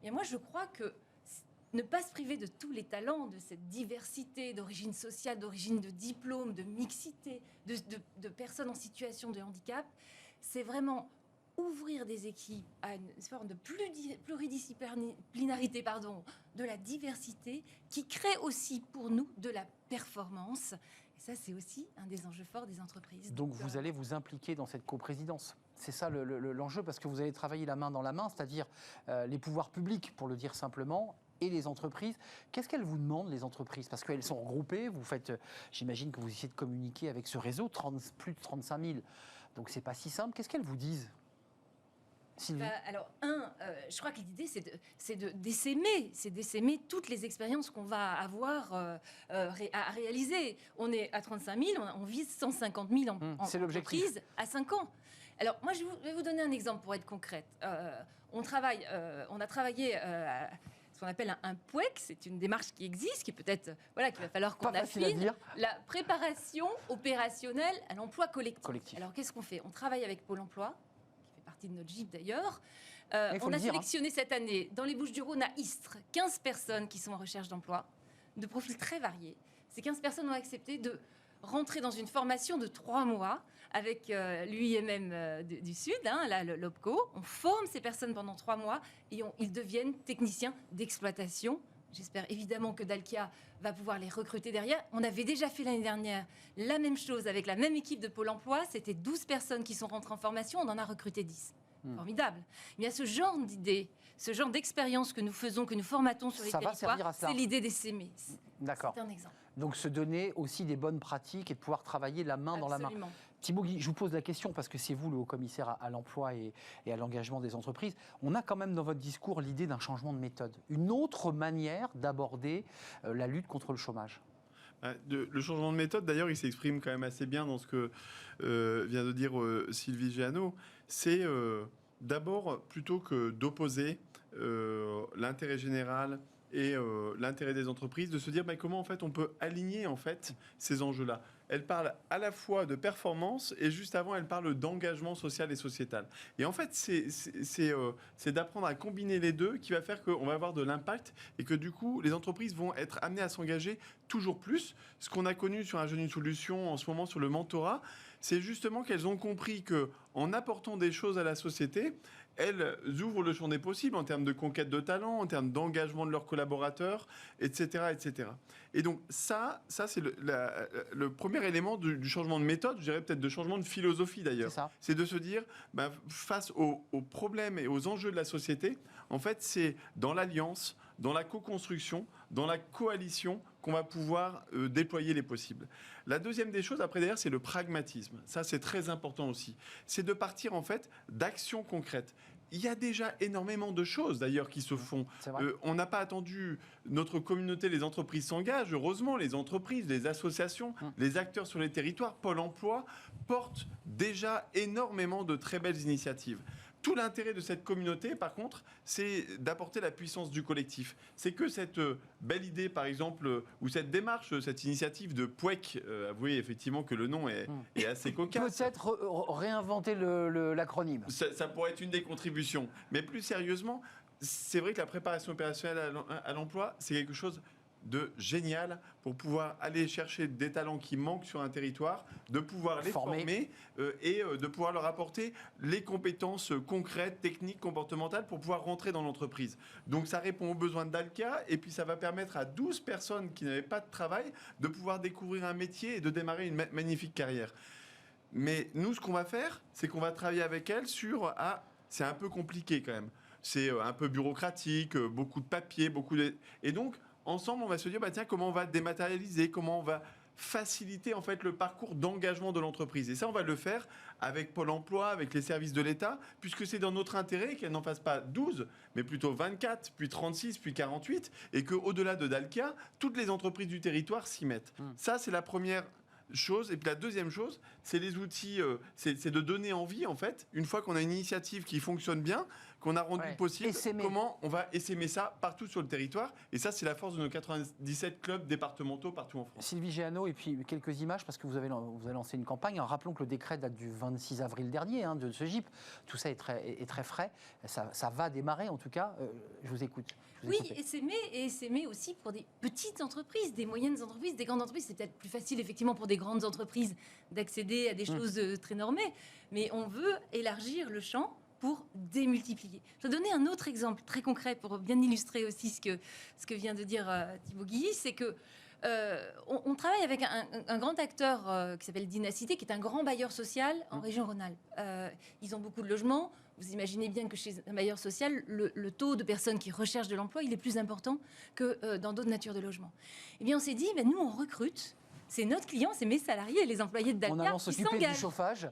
et moi je crois que ne pas se priver de tous les talents, de cette diversité d'origine sociale, d'origine de diplôme, de mixité, de personnes en situation de handicap, c'est vraiment ouvrir des équipes à une forme de pluridisciplinarité, de la diversité, qui crée aussi pour nous de la performance. Et ça, c'est aussi un des enjeux forts des entreprises. Donc vous allez vous impliquer dans cette coprésidence. C'est ça l'enjeu, parce que vous allez travailler la main dans la main, c'est-à-dire les pouvoirs publics, pour le dire simplement, et les entreprises. Qu'est-ce qu'elles vous demandent, les entreprises? Parce qu'elles sont regroupées, vous faites, j'imagine que vous essayez de communiquer avec ce réseau, plus de 35 000. Donc c'est pas si simple. Qu'est-ce qu'elles vous disent, Sylvie? Alors, je crois que l'idée, c'est d'essaimer toutes les expériences qu'on va avoir à réaliser. On est à 35 000, on vise 150 000 en entreprise à 5 ans. Alors, moi, je vais vous donner un exemple pour être concrète. On a travaillé à ce qu'on appelle un POEC, c'est une démarche qui existe, qui peut-être, qu'il va falloir qu'on affine, la préparation opérationnelle à l'emploi collectif. Alors, qu'est-ce qu'on fait? On travaille avec Pôle emploi, de notre GIP d'ailleurs. On a sélectionné cette année, dans les Bouches-du-Rhône, à Istres, 15 personnes qui sont en recherche d'emploi, de profils très variés. Ces 15 personnes ont accepté de rentrer dans une formation de 3 mois avec l'UIMM du Sud, l'OPCO. On forme ces personnes pendant 3 mois et ils deviennent techniciens d'exploitation. J'espère évidemment que Dalkia va pouvoir les recruter derrière. On avait déjà fait l'année dernière la même chose avec la même équipe de Pôle emploi. C'était 12 personnes qui sont rentrées en formation. On en a recruté 10. Formidable. Il y a ce genre d'idée, ce genre d'expérience que nous faisons, que nous formatons sur les territoires. C'est l'idée d'essaimer. D'accord. C'est un exemple. Donc se donner aussi des bonnes pratiques et de pouvoir travailler la main dans la main. Thibaut Guilhuy, je vous pose la question parce que c'est vous le haut-commissaire à l'emploi et à l'engagement des entreprises. On a quand même dans votre discours l'idée d'un changement de méthode, une autre manière d'aborder la lutte contre le chômage. Le changement de méthode, d'ailleurs, il s'exprime quand même assez bien dans ce que vient de dire Sylvie Géano. C'est d'abord, plutôt que d'opposer l'intérêt général et l'intérêt des entreprises, de se dire comment en fait on peut aligner en fait ces enjeux-là. Elle parle à la fois de performance et juste avant elle parle d'engagement social et sociétal. Et en fait c'est d'apprendre à combiner les deux qui va faire qu'on va avoir de l'impact et que du coup les entreprises vont être amenées à s'engager toujours plus. Ce qu'on a connu sur un Jeune une solution en ce moment sur le mentorat, c'est justement qu'elles ont compris que en apportant des choses à la société, elles ouvrent le champ des possibles en termes de conquête de talent, en termes d'engagement de leurs collaborateurs, etc., etc. Et donc ça c'est le premier élément du changement de méthode, je dirais peut-être de changement de philosophie d'ailleurs. C'est de se dire, face aux problèmes et aux enjeux de la société, en fait c'est dans l'alliance, dans la co-construction, dans la coalition qu'on va pouvoir déployer les possibles. La deuxième des choses, après d'ailleurs, c'est le pragmatisme. Ça, c'est très important aussi. C'est de partir, en fait, d'actions concrètes. Il y a déjà énormément de choses, d'ailleurs, qui se font. On n'a pas attendu notre communauté, les entreprises s'engagent. Heureusement, les entreprises, les associations, les acteurs sur les territoires, Pôle emploi, portent déjà énormément de très belles initiatives. Tout l'intérêt de cette communauté, par contre, c'est d'apporter la puissance du collectif. C'est que cette belle idée, par exemple, ou cette démarche, cette initiative de POEC, avouez effectivement que le nom est assez cocasse. Peut-être réinventer l'acronyme. Ça pourrait être une des contributions. Mais plus sérieusement, c'est vrai que la préparation opérationnelle à l'emploi, c'est quelque chose de génial pour pouvoir aller chercher des talents qui manquent sur un territoire, de pouvoir les former et de pouvoir leur apporter les compétences concrètes, techniques, comportementales pour pouvoir rentrer dans l'entreprise. Donc ça répond aux besoins de Dalkia et puis ça va permettre à 12 personnes qui n'avaient pas de travail de pouvoir découvrir un métier et de démarrer une magnifique carrière. Mais nous, ce qu'on va faire, c'est qu'on va travailler avec elles sur... c'est un peu compliqué quand même. C'est un peu bureaucratique, beaucoup de papiers, et donc ensemble, on va se dire, tiens, comment on va dématérialiser, comment on va faciliter en fait le parcours d'engagement de l'entreprise. Et ça, on va le faire avec Pôle emploi, avec les services de l'État, puisque c'est dans notre intérêt qu'elle n'en fasse pas 12, mais plutôt 24, puis 36, puis 48, et qu'au-delà de Dalkia, toutes les entreprises du territoire s'y mettent. Ça, c'est la première chose. Et puis la deuxième chose, c'est les outils, c'est de donner envie, en fait, une fois qu'on a une initiative qui fonctionne bien, qu'on a rendu possible, comment on va essaimer ça partout sur le territoire. Et ça, c'est la force de nos 97 clubs départementaux partout en France. Sylvie Géano, et puis quelques images, parce que vous avez lancé une campagne. Rappelons que le décret date du 26 avril dernier, de ce GIP. Tout ça est très frais. Ça va démarrer, en tout cas. Je vous écoute. Oui, et s'aimer aussi pour des petites entreprises, des moyennes entreprises, des grandes entreprises. C'est peut-être plus facile, effectivement, pour des grandes entreprises d'accéder à des choses très normées. Mais on veut élargir le champ pour démultiplier. Je vais donner un autre exemple très concret pour bien illustrer aussi ce que vient de dire Thibaut Guilly, c'est que on travaille avec un grand acteur qui s'appelle Dynacité, qui est un grand bailleur social en région Rhône-Alpes. Ils ont beaucoup de logements. Vous imaginez bien que chez un bailleur social, le taux de personnes qui recherchent de l'emploi, il est plus important que dans d'autres natures de logements. Eh bien, on s'est dit, nous, on recrute. C'est notre client, c'est mes salariés, les employés de Dalkia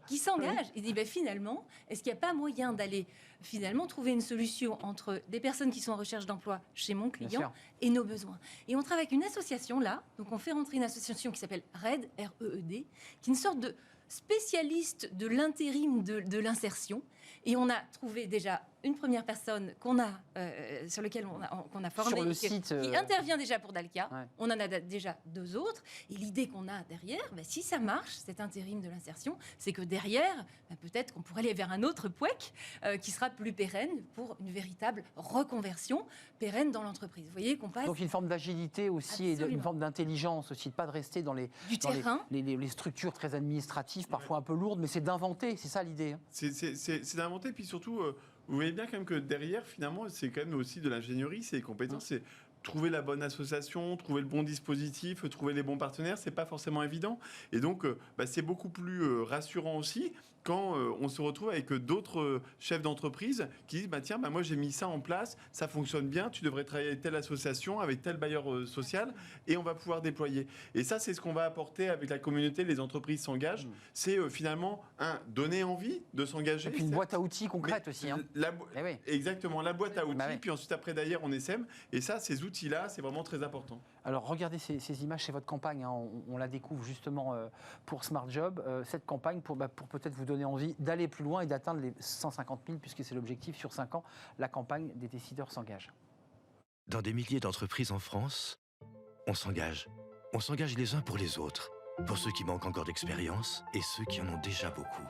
qui s'engagent. Et dit finalement, est-ce qu'il n'y a pas moyen d'aller finalement trouver une solution entre des personnes qui sont en recherche d'emploi chez mon client et nos besoins. Et on travaille avec une association là, donc on fait rentrer une association qui s'appelle RED, R-E-E-D, qui est une sorte de spécialiste de l'intérim de l'insertion. Et on a trouvé déjà une première personne sur laquelle qu'on a formé, sur le site, qui intervient déjà pour Dalkia. Ouais. On en a déjà 2 autres. Et l'idée qu'on a derrière, si ça marche, cet intérim de l'insertion, c'est que derrière, peut-être qu'on pourrait aller vers un autre POEC qui sera plus pérenne pour une véritable reconversion pérenne dans l'entreprise. Vous voyez qu'on passe... Donc une forme d'agilité aussi. Absolument. Et une forme d'intelligence aussi, de pas de rester dans les structures très administratives, parfois un peu lourdes, mais c'est d'inventer, c'est ça l'idée. C'est d'inventer, puis surtout... vous voyez bien quand même que derrière, finalement, c'est quand même aussi de l'ingénierie, c'est les compétences, c'est trouver la bonne association, trouver le bon dispositif, trouver les bons partenaires, c'est pas forcément évident. Et donc, c'est beaucoup plus rassurant aussi quand on se retrouve avec d'autres chefs d'entreprise qui disent tiens, moi j'ai mis ça en place, ça fonctionne bien, tu devrais travailler avec telle association, avec tel bailleur social, et on va pouvoir déployer. Et ça, c'est ce qu'on va apporter avec la communauté, les entreprises s'engagent. C'est finalement, donner envie de s'engager. Et puis une boîte à outils concrète aussi. Exactement, la boîte à outils, puis ensuite après d'ailleurs on essaime. Et ça, ces outils-là, c'est vraiment très important. Alors regardez ces images, c'est votre campagne, on la découvre justement pour Smart Job. Cette campagne pour peut-être vous donner envie d'aller plus loin et d'atteindre les 150 000, puisque c'est l'objectif sur 5 ans, la campagne des décideurs s'engage. Dans des milliers d'entreprises en France, on s'engage. On s'engage les uns pour les autres. Pour ceux qui manquent encore d'expérience et ceux qui en ont déjà beaucoup.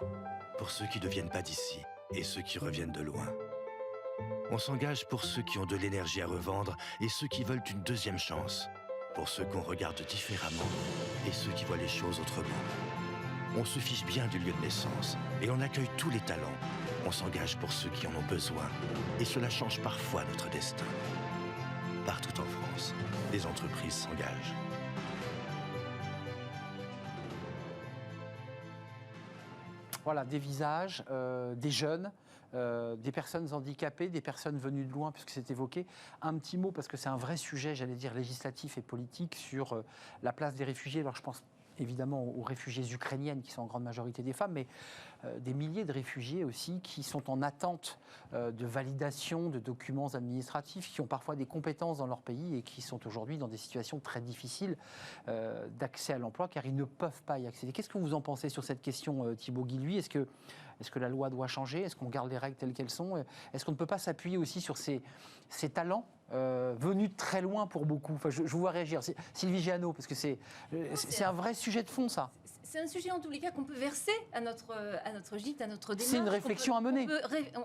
Pour ceux qui ne viennent pas d'ici et ceux qui reviennent de loin. On s'engage pour ceux qui ont de l'énergie à revendre et ceux qui veulent une deuxième chance. Pour ceux qu'on regarde différemment et ceux qui voient les choses autrement. On se fiche bien du lieu de naissance et on accueille tous les talents. On s'engage pour ceux qui en ont besoin et cela change parfois notre destin. Partout en France, les entreprises s'engagent. Voilà, des visages, des jeunes, des personnes handicapées, des personnes venues de loin, puisque c'est évoqué. Un petit mot, parce que c'est un vrai sujet, j'allais dire, législatif et politique, sur la place des réfugiés. Alors je pense évidemment aux réfugiées ukrainiennes, qui sont en grande majorité des femmes, mais des milliers de réfugiés aussi qui sont en attente de validation de documents administratifs, qui ont parfois des compétences dans leur pays et qui sont aujourd'hui dans des situations très difficiles d'accès à l'emploi, car ils ne peuvent pas y accéder. Qu'est-ce que vous en pensez sur cette question, Thibaut Guilluy ? Est-ce que la loi doit changer ? Est-ce qu'on garde les règles telles qu'elles sont ? Est-ce qu'on ne peut pas s'appuyer aussi sur ces talents venus de très loin pour beaucoup ? Enfin, je vous vois réagir. Sylvie Géano, parce que c'est un vrai sujet de fond, ça. C'est un sujet, en tous les cas, qu'on peut verser à notre gîte, à notre démarche. C'est une réflexion à mener.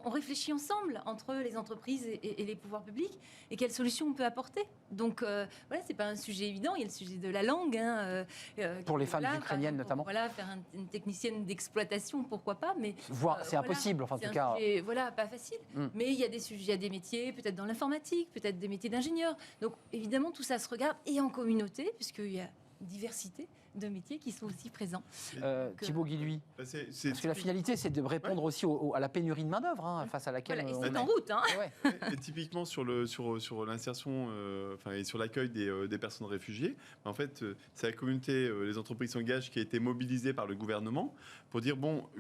On réfléchit ensemble, entre les entreprises et les pouvoirs publics, et quelles solutions on peut apporter. Donc, voilà, c'est pas un sujet évident. Il y a le sujet de la langue. Pour les femmes ukrainiennes, notamment. Voilà, faire une technicienne d'exploitation, pourquoi pas, mais... c'est impossible, enfin, en tout cas. Sujet, pas facile. Mais il y a des sujets, il y a des métiers, peut-être dans l'informatique, peut-être des métiers d'ingénieur. Donc, évidemment, tout ça se regarde, et en communauté, puisqu'il y a diversité, de métiers qui sont aussi présents. Thibaut Guilluy, Bah, parce que la finalité, c'est de répondre aussi à la pénurie de main-d'œuvre face à laquelle Voilà, et on c'est est. en route. Hein. Ouais. Et typiquement sur l'insertion, et sur l'accueil des personnes réfugiées, en fait, c'est la communauté, les entreprises s'engagent, qui a été mobilisée par le gouvernement pour dire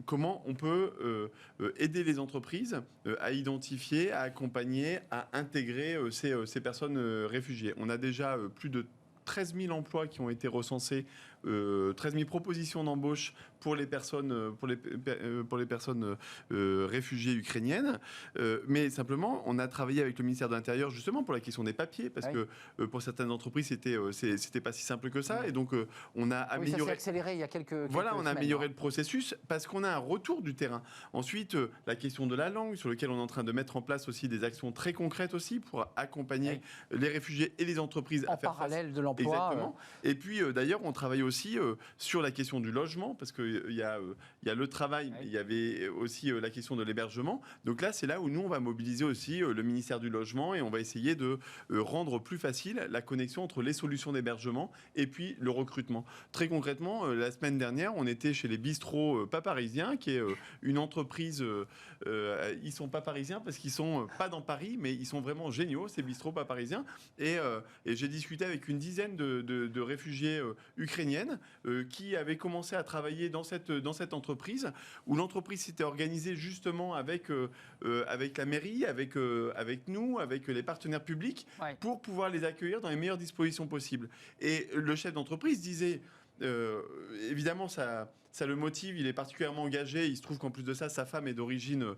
comment on peut aider les entreprises à identifier, à accompagner, à intégrer ces personnes réfugiées. On a déjà plus de 13 000 emplois qui ont été recensés, 13 000 propositions d'embauche pour les personnes, réfugiées ukrainiennes. Mais simplement, on a travaillé avec le ministère de l'Intérieur justement pour la question des papiers, parce que pour certaines entreprises, c'était pas si simple que ça. Et donc, on a amélioré. Ça s'est accéléré il y a quelques Voilà, on a semaines, amélioré le processus parce qu'on a un retour du terrain. Ensuite, la question de la langue, sur laquelle on est en train de mettre en place aussi des actions très concrètes aussi pour accompagner les réfugiés et les entreprises en à faire parallèle face. de l'emploi. Exactement. Et puis, d'ailleurs, on travaille aussi sur la question du logement, parce qu'il y a le travail, mais il y avait aussi la question de l'hébergement. Donc là, c'est là où nous, on va mobiliser aussi le ministère du Logement et on va essayer de rendre plus facile la connexion entre les solutions d'hébergement et puis le recrutement. Très concrètement, la semaine dernière, on était chez les bistrots Pas Parisiens, qui est une entreprise. Ils sont pas parisiens parce qu'ils sont pas dans Paris, mais ils sont vraiment géniaux, ces bistrots Pas Parisiens. Et j'ai discuté avec une dizaine de réfugiés ukrainiennes qui avaient commencé à travailler dans cette entreprise, où l'entreprise s'était organisée justement avec la mairie, avec nous, avec les partenaires publics, pour pouvoir les accueillir dans les meilleures dispositions possibles. Et le chef d'entreprise disait, évidemment, ça le motive, il est particulièrement engagé, il se trouve qu'en plus de ça, sa femme est d'origine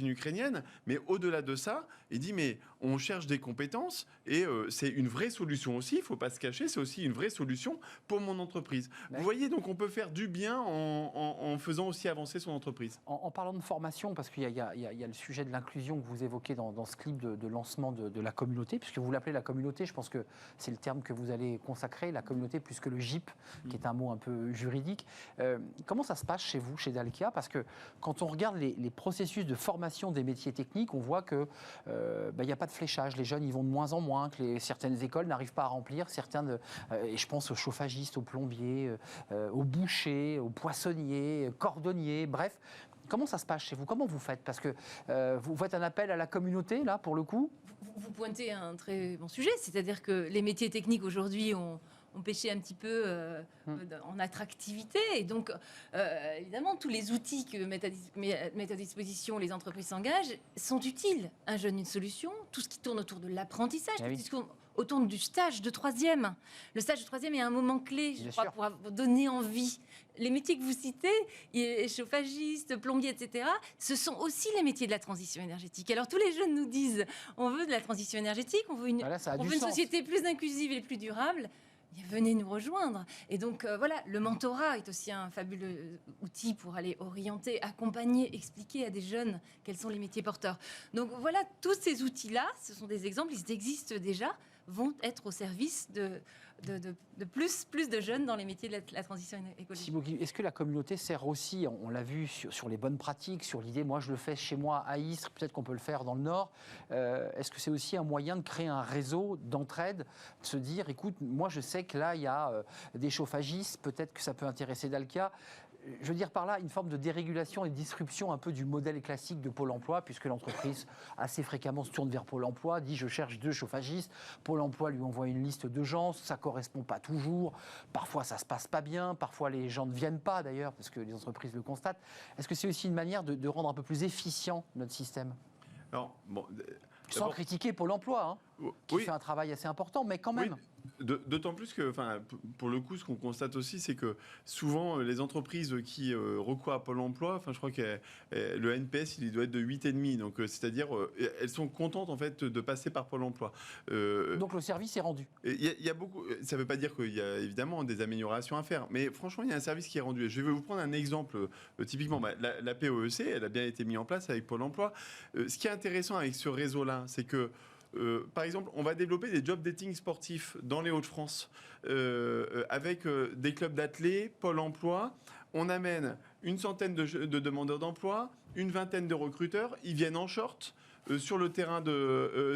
ukrainienne, mais au-delà de ça, il dit, mais on cherche des compétences, et c'est une vraie solution aussi, il ne faut pas se cacher, c'est aussi une vraie solution pour mon entreprise. Vous voyez, donc on peut faire du bien en faisant aussi avancer son entreprise. En parlant de formation, parce qu'il y a le sujet de l'inclusion que vous évoquez dans ce clip de lancement de la communauté, puisque vous l'appelez la communauté, je pense que c'est le terme que vous allez consacrer, la communauté plus que le GIP, qui est un mot un peu juridique. Comment ça se passe chez vous, chez Dalkia? Parce que quand on regarde les processus de formation des métiers techniques, on voit qu'il n'y a pas de fléchage. Les jeunes, ils vont de moins en moins, que certaines écoles n'arrivent pas à remplir. Et je pense aux chauffagistes, aux plombiers, aux bouchers, aux poissonniers, cordonniers, bref. Comment ça se passe chez vous? Comment vous faites? Parce que vous faites un appel à la communauté, là, pour le coup? Vous pointez un très bon sujet, c'est-à-dire que les métiers techniques aujourd'hui ont pêché un petit peu en attractivité. Et donc, évidemment, tous les outils que mettent à disposition les entreprises s'engagent sont utiles. Un jeune, une solution. Tout ce qui tourne autour de l'apprentissage, tout ce qui tourne autour du stage de troisième. Le stage de troisième est un moment clé, je crois, pour donner envie. Les métiers que vous citez, chauffagistes, plombiers, etc., ce sont aussi les métiers de la transition énergétique. Alors, tous les jeunes nous disent, on veut de la transition énergétique, on veut une société plus inclusive et plus durable. Venez nous rejoindre. Et donc, voilà, le mentorat est aussi un fabuleux outil pour aller orienter, accompagner, expliquer à des jeunes quels sont les métiers porteurs. Donc, voilà, tous ces outils-là, ce sont des exemples, ils existent déjà, vont être au service de plus de jeunes dans les métiers de la transition écologique. Est-ce que la communauté sert aussi, on l'a vu sur les bonnes pratiques, sur l'idée, moi je le fais chez moi à Istres, peut-être qu'on peut le faire dans le Nord, est-ce que c'est aussi un moyen de créer un réseau d'entraide, de se dire, écoute, moi je sais que là il y a des chauffagistes, peut-être que ça peut intéresser Dalkia. Je veux dire par là une forme de dérégulation et de disruption un peu du modèle classique de Pôle emploi, puisque l'entreprise assez fréquemment se tourne vers Pôle emploi, dit je cherche 2 chauffagistes, Pôle emploi lui envoie une liste de gens, ça ne correspond pas toujours, parfois ça ne se passe pas bien, parfois les gens ne viennent pas d'ailleurs, parce que les entreprises le constatent. Est-ce que c'est aussi une manière de rendre un peu plus efficient notre système? Alors, bon, sans critiquer Pôle emploi, qui fait un travail assez important, mais quand même. Oui. D'autant plus que, pour le coup, ce qu'on constate aussi, c'est que souvent, les entreprises qui recourent à Pôle emploi, je crois que le NPS, il doit être de 8,5. Donc, c'est-à-dire, elles sont contentes, en fait, de passer par Pôle emploi. Donc, le service est rendu. Il y a beaucoup. Ça ne veut pas dire qu'il y a évidemment des améliorations à faire. Mais franchement, il y a un service qui est rendu. Et je vais vous prendre un exemple. Typiquement, la POEC, elle a bien été mise en place avec Pôle emploi. Ce qui est intéressant avec ce réseau-là, c'est que par exemple, on va développer des job dating sportifs dans les Hauts-de-France avec des clubs d'athlètes, Pôle emploi. On amène une centaine de demandeurs d'emploi, une vingtaine de recruteurs. Ils viennent en short. sur le terrain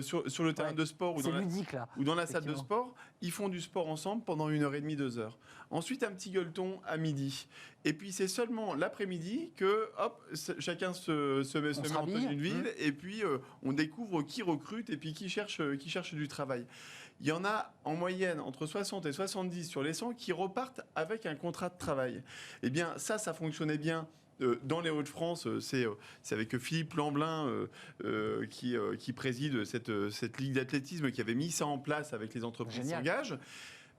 sur le terrain de sport C'est ludique, là. ou dans la salle de Effectivement. sport, ils font du sport ensemble pendant 1h30, 2 heures. Ensuite, un petit gueuleton à midi. Et puis, c'est seulement l'après-midi que, hop, chacun se met en rhabille. tenue de ville. Et puis, on découvre qui recrute et puis qui cherche du travail. Il y en a en moyenne entre 60 et 70 sur les 100 qui repartent avec un contrat de travail. Eh bien, ça fonctionnait bien. Dans les Hauts-de-France, c'est avec Philippe Lamblin qui préside cette ligue d'athlétisme qui avait mis ça en place avec les entreprises qui Génial. s'engagent.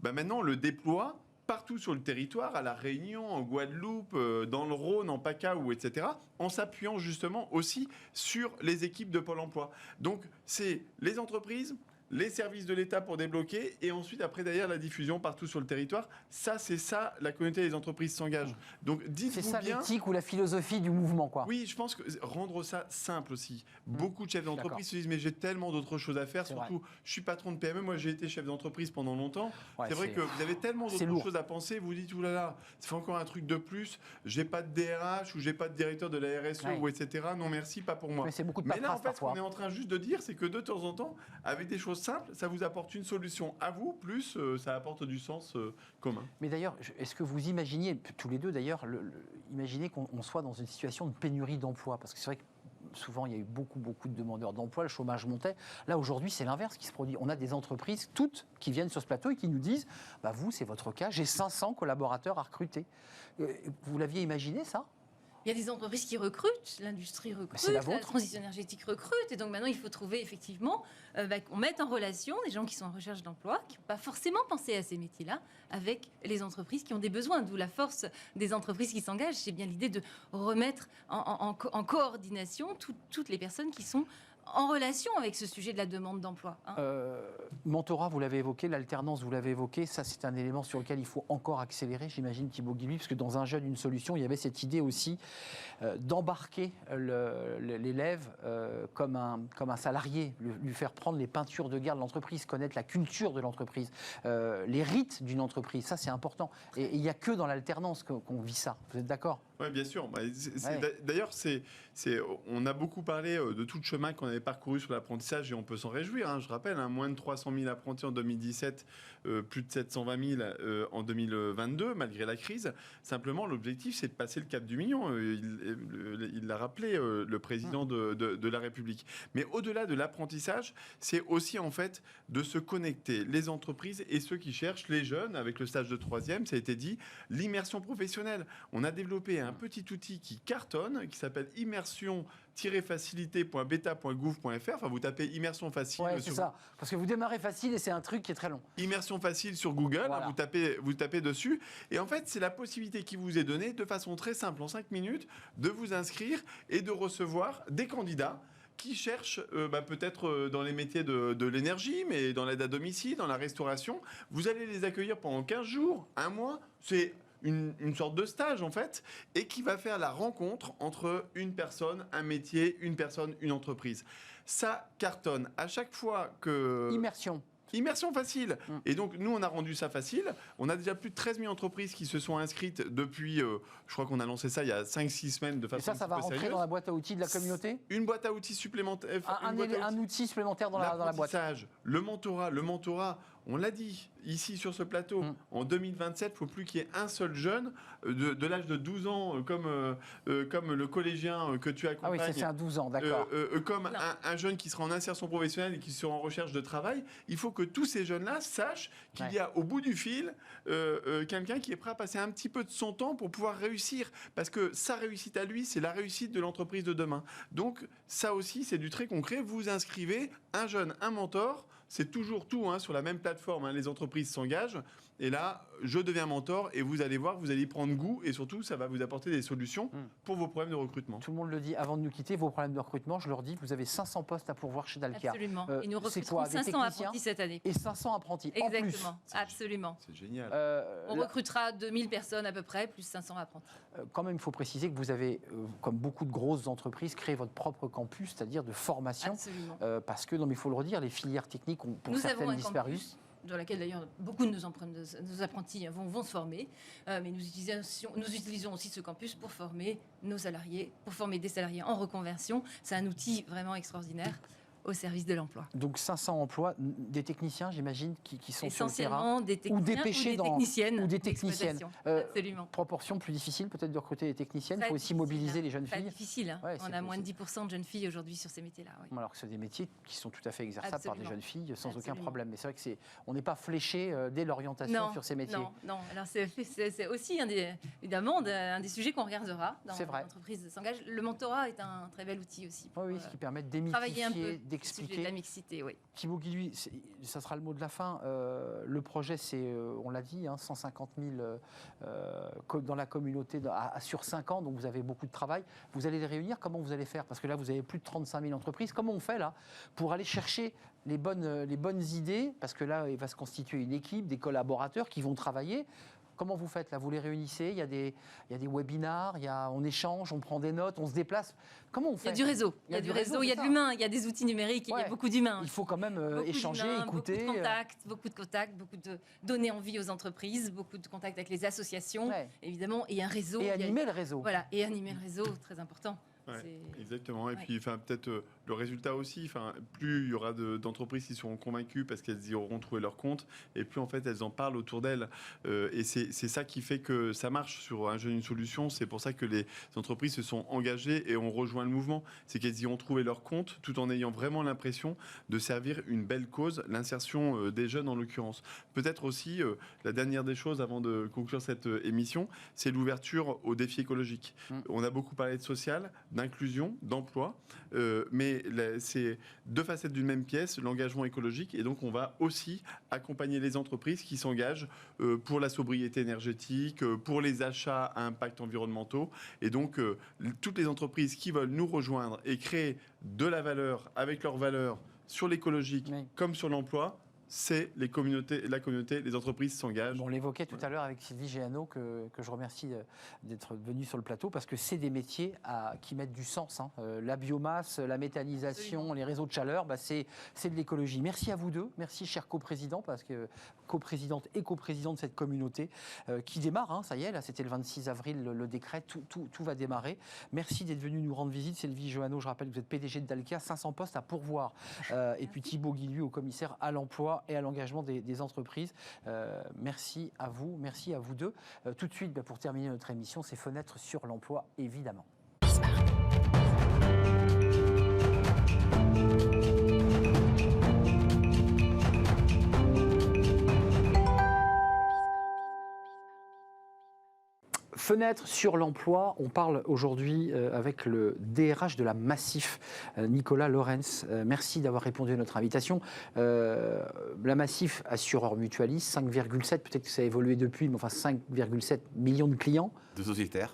Ben maintenant, on le déploie partout sur le territoire, à La Réunion, en Guadeloupe, dans le Rhône, en PACA, etc., en s'appuyant justement aussi sur les équipes de Pôle emploi. Donc, c'est les entreprises, les services de l'État pour débloquer, et ensuite, après, derrière, la diffusion partout sur le territoire. Ça, c'est ça, la communauté des entreprises s'engage. Donc, C'est dites-vous ça bien... l'éthique ou la philosophie du mouvement, quoi. Oui, je pense que rendre ça simple aussi. Beaucoup de chefs d'entreprise se disent mais j'ai tellement d'autres choses à faire. C'est Surtout, je suis patron de PME. Moi, j'ai été chef d'entreprise pendant longtemps. Ouais, c'est vrai que vous avez tellement c'est d'autres lourd. choses à penser. Vous dites oulala, ça fait encore un truc de plus. J'ai pas de DRH ou j'ai pas de directeur de la RSE Ouais. ou etc. Non merci, pas pour moi. Mais c'est beaucoup de Mais là, en paperasse fait, ce parfois. qu'on est en train juste de dire, c'est que de temps en temps, avec des choses simples, ça vous apporte une solution à vous, plus ça apporte du sens commun. Mais d'ailleurs, est-ce que vous imaginez, tous les deux d'ailleurs, imaginez qu'on soit dans une situation de pénurie d'emploi? Parce que c'est vrai que souvent, il y a eu beaucoup de demandeurs d'emploi, le chômage montait. Là, aujourd'hui, c'est l'inverse qui se produit. On a des entreprises, toutes, qui viennent sur ce plateau et qui nous disent bah, vous, c'est votre cas, j'ai 500 collaborateurs à recruter. Vous l'aviez imaginé, ça? Il y a des entreprises qui recrutent, l'industrie recrute, c'est la la vôtre. transition énergétique recrute. Et donc maintenant, il faut trouver effectivement qu'on mette en relation des gens qui sont en recherche d'emploi, qui n'ont pas forcément pensé à ces métiers-là, avec les entreprises qui ont des besoins. D'où la force des entreprises qui s'engagent. C'est bien l'idée de remettre en coordination toutes les personnes qui sont en relation avec ce sujet de la demande d'emploi. Mentorat, vous l'avez évoqué, l'alternance, vous l'avez évoqué, ça c'est un élément sur lequel il faut encore accélérer, j'imagine, Thibaut Guilluy, parce que dans Un jeune, une solution, il y avait cette idée aussi d'embarquer l'élève comme un salarié, lui faire prendre les peintures de guerre de l'entreprise, connaître la culture de l'entreprise, les rites d'une entreprise, ça c'est important. Et il n'y a que dans l'alternance qu'on vit ça, vous êtes d'accord? Oui, bien sûr. D'ailleurs, on a beaucoup parlé de tout le chemin qu'on avait parcouru sur l'apprentissage et on peut s'en réjouir. Hein. Je rappelle, moins de 300 000 apprentis en 2017, plus de 720 000 en 2022, malgré la crise. Simplement, l'objectif, c'est de passer le cap du million. Il l'a rappelé, le président de la République. Mais au-delà de l'apprentissage, c'est aussi en fait de se connecter, les entreprises et ceux qui cherchent, les jeunes, avec le stage de 3e, ça a été dit, l'immersion professionnelle. On a développé un petit outil qui cartonne, qui s'appelle immersion-facilité.beta.gouv.fr. Enfin, vous tapez immersion facile. Ouais, c'est ça. Parce que vous démarrez facile et c'est un truc qui est très long. Immersion facile sur Google, Voilà. vous tapez dessus. Et en fait, c'est la possibilité qui vous est donnée de façon très simple, en 5 minutes, de vous inscrire et de recevoir des candidats qui cherchent peut-être dans les métiers de l'énergie, mais dans l'aide à domicile, dans la restauration. Vous allez les accueillir pendant 15 jours, un mois. C'est une sorte de stage en fait, et qui va faire la rencontre entre une personne, un métier, une personne, une entreprise. Ça cartonne à chaque fois que... Immersion facile. Et donc, nous, on a rendu ça facile. On a déjà plus de 13 000 entreprises qui se sont inscrites depuis, je crois qu'on a lancé ça il y a 5-6 semaines de façon Et ça va rentrer sérieuse. dans la boîte à outils de la communauté? Une boîte à outils supplémentaire. Un outil supplémentaire dans la boîte. L'apprentissage, le mentorat, on l'a dit ici sur ce plateau, en 2027, il ne faut plus qu'il y ait un seul jeune de l'âge de 12 ans, comme le collégien que tu accompagnes. Ah oui, c'est un 12 ans, d'accord. Comme un jeune qui sera en insertion professionnelle et qui sera en recherche de travail. Il faut que tous ces jeunes-là sachent qu'il y a au bout du fil quelqu'un qui est prêt à passer un petit peu de son temps pour pouvoir réussir. Parce que sa réussite à lui, c'est la réussite de l'entreprise de demain. Donc ça aussi, c'est du très concret. Vous inscrivez un jeune, un mentor. C'est toujours tout sur la même plateforme. Les entreprises s'engagent. Et là, je deviens mentor et vous allez voir, vous allez y prendre goût et surtout, ça va vous apporter des solutions pour vos problèmes de recrutement. Tout le monde le dit avant de nous quitter, vos problèmes de recrutement, je leur dis, vous avez 500 postes à pourvoir chez Dalkia. Absolument. Et nous c'est recruterons quoi, des 500 techniciens apprentis cette année. Et 500 apprentis en plus. Exactement, absolument. C'est génial. On recrutera 2000 personnes à peu près, plus 500 apprentis. Quand même, il faut préciser que vous avez, comme beaucoup de grosses entreprises, créé votre propre campus, c'est-à-dire de formation. Absolument. Parce que, non mais il faut le redire, les filières techniques ont pour Nous avons certaines un disparu. campus. dans laquelle d'ailleurs beaucoup de nos apprentis vont se former. Mais nous utilisons aussi ce campus pour former nos salariés, pour former des salariés en reconversion. C'est un outil vraiment extraordinaire au service de l'emploi. Donc 500 emplois, des techniciens, j'imagine, qui sont sur le terrain. Essentiellement des techniciens ou des techniciennes. ou des techniciennes. Absolument. Proportion plus difficile peut-être de recruter des techniciennes. Il Très faut aussi difficile, mobiliser les jeunes Très filles. difficile. Hein. Ouais, On a moins de 10% de jeunes filles aujourd'hui sur ces métiers-là. Oui. Alors que c'est des métiers qui sont tout à fait exerçables par des Absolument. jeunes filles sans aucun Absolument. problème. Mais c'est vrai que on n'est pas fléché dès l'orientation sur ces métiers. Non. Alors c'est aussi évidemment un des sujets qu'on regardera dans C'est vrai. l'entreprise s'engage. Le mentorat est un très bel outil aussi. Oui, ce qui permet de Travailler un peu démystifier, le sujet de d'expliquer. la mixité, oui. Thibaut Guilluy, ça sera le mot de la fin. Le projet, c'est, on l'a dit, 150 000 dans la communauté sur 5 ans, donc vous avez beaucoup de travail. Vous allez les réunir, comment vous allez faire? Parce que là, vous avez plus de 35 000 entreprises. Comment on fait là pour aller chercher les bonnes idées? Parce que là, il va se constituer une équipe, des collaborateurs qui vont travailler. Comment vous faites là? Vous les réunissez? Il y a des webinars, on échange, on prend des notes, on se déplace. Comment on fait? Il y a du réseau, il y a du réseau, il y a de l'humain, il y a des outils numériques, il y a beaucoup d'humains. Il faut quand même échanger, écouter. Beaucoup de contacts, beaucoup de donner envie aux entreprises, beaucoup de contacts avec les associations, évidemment, et un réseau. Et animer le réseau. Voilà, et animer le réseau, très important. Ouais, exactement. Et puis, peut-être le résultat aussi. Plus il y aura d'entreprises qui seront convaincues parce qu'elles y auront trouvé leur compte, et plus en fait elles en parlent autour d'elles. Et c'est ça qui fait que ça marche sur Un jeune, une solution. C'est pour ça que les entreprises se sont engagées et ont rejoint le mouvement. C'est qu'elles y ont trouvé leur compte, tout en ayant vraiment l'impression de servir une belle cause, l'insertion des jeunes en l'occurrence. Peut-être aussi la dernière des choses avant de conclure cette émission, c'est l'ouverture aux défis écologiques. On a beaucoup parlé de social, d'inclusion, d'emploi, mais c'est deux facettes d'une même pièce, l'engagement écologique, et donc on va aussi accompagner les entreprises qui s'engagent pour la sobriété énergétique, pour les achats à impact environnementaux, et donc toutes les entreprises qui veulent nous rejoindre et créer de la valeur avec leurs valeurs sur l'écologique comme sur l'emploi, c'est la communauté, les entreprises s'engagent. On l'évoquait tout à l'heure avec Sylvie Géano, que je remercie d'être venue sur le plateau, parce que c'est des métiers qui mettent du sens. La biomasse, la méthanisation, absolument, les réseaux de chaleur, c'est de l'écologie. Merci à vous deux, merci chers coprésidents, parce que coprésidente et coprésident de cette communauté qui démarre, ça y est, là c'était le 26 avril, le décret, tout va démarrer. Merci d'être venu nous rendre visite, Sylvie Géano, je rappelle que vous êtes PDG de Dalkia, 500 postes à pourvoir. Et puis Thibaut Guilluy au commissaire à l'emploi et à l'engagement des entreprises. Merci à vous deux. Tout de suite, pour terminer notre émission, c'est Fenêtre sur l'emploi, évidemment. Fenêtre sur l'emploi, on parle aujourd'hui avec le DRH de la Massif, Nicolas Lorenz. Merci d'avoir répondu à notre invitation. La Massif, assureur mutualiste, 5,7, peut-être que ça a évolué depuis, mais enfin 5,7 millions de clients. De sociétaires.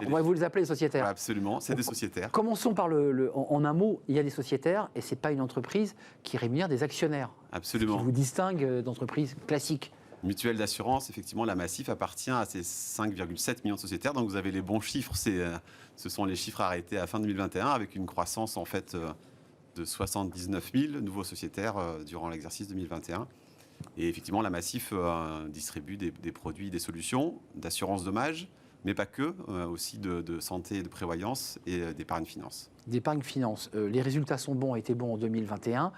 On va vous les appeler les sociétaires. Ouais, absolument, c'est des sociétaires. Commençons par en un mot, il y a des sociétaires et ce n'est pas une entreprise qui rémunère des actionnaires. Absolument. Qui vous distingue d'entreprises classiques. Mutuelle d'assurance, effectivement, la Massif appartient à ces 5,7 millions de sociétaires. Donc vous avez les bons chiffres, ce sont les chiffres arrêtés à fin 2021 avec une croissance en fait de 79 000 nouveaux sociétaires durant l'exercice 2021. Et effectivement, la Massif distribue des produits, des solutions d'assurance dommage, mais pas que, aussi de santé et de prévoyance et d'épargne finance. D'épargne finance. Les résultats sont bons, étaient bons en 2021.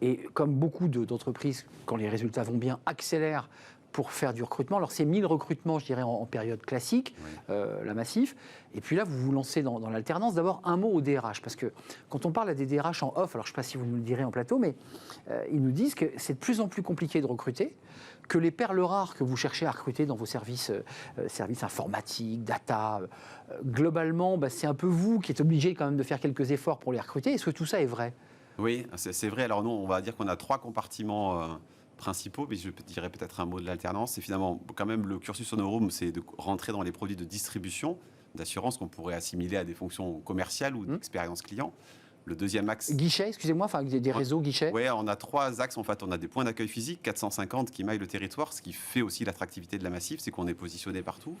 Et comme beaucoup d'entreprises, quand les résultats vont bien, accélèrent pour faire du recrutement. Alors c'est 1000 recrutements, je dirais, en période classique, oui. La Massif. Et puis là, vous vous lancez dans l'alternance. D'abord, un mot au DRH, parce que quand on parle à des DRH en off, alors je ne sais pas si vous nous le direz en plateau, mais ils nous disent que c'est de plus en plus compliqué de recruter, que les perles rares que vous cherchez à recruter dans vos services informatiques, data, globalement, c'est un peu vous qui êtes obligé quand même de faire quelques efforts pour les recruter. Est-ce que tout ça est vrai ? Oui, c'est vrai. Alors nous, on va dire qu'on a 3 compartiments principaux, mais je dirais peut-être un mot de l'alternance. C'est finalement quand même le cursus honorum, c'est de rentrer dans les produits de distribution, d'assurance qu'on pourrait assimiler à des fonctions commerciales ou d'expérience client. Le deuxième axe... Guichet, excusez-moi, enfin des réseaux guichets. Oui, on a 3 axes. En fait, on a des points d'accueil physiques, 450 qui maillent le territoire. Ce qui fait aussi l'attractivité de la Massif, c'est qu'on est positionné partout.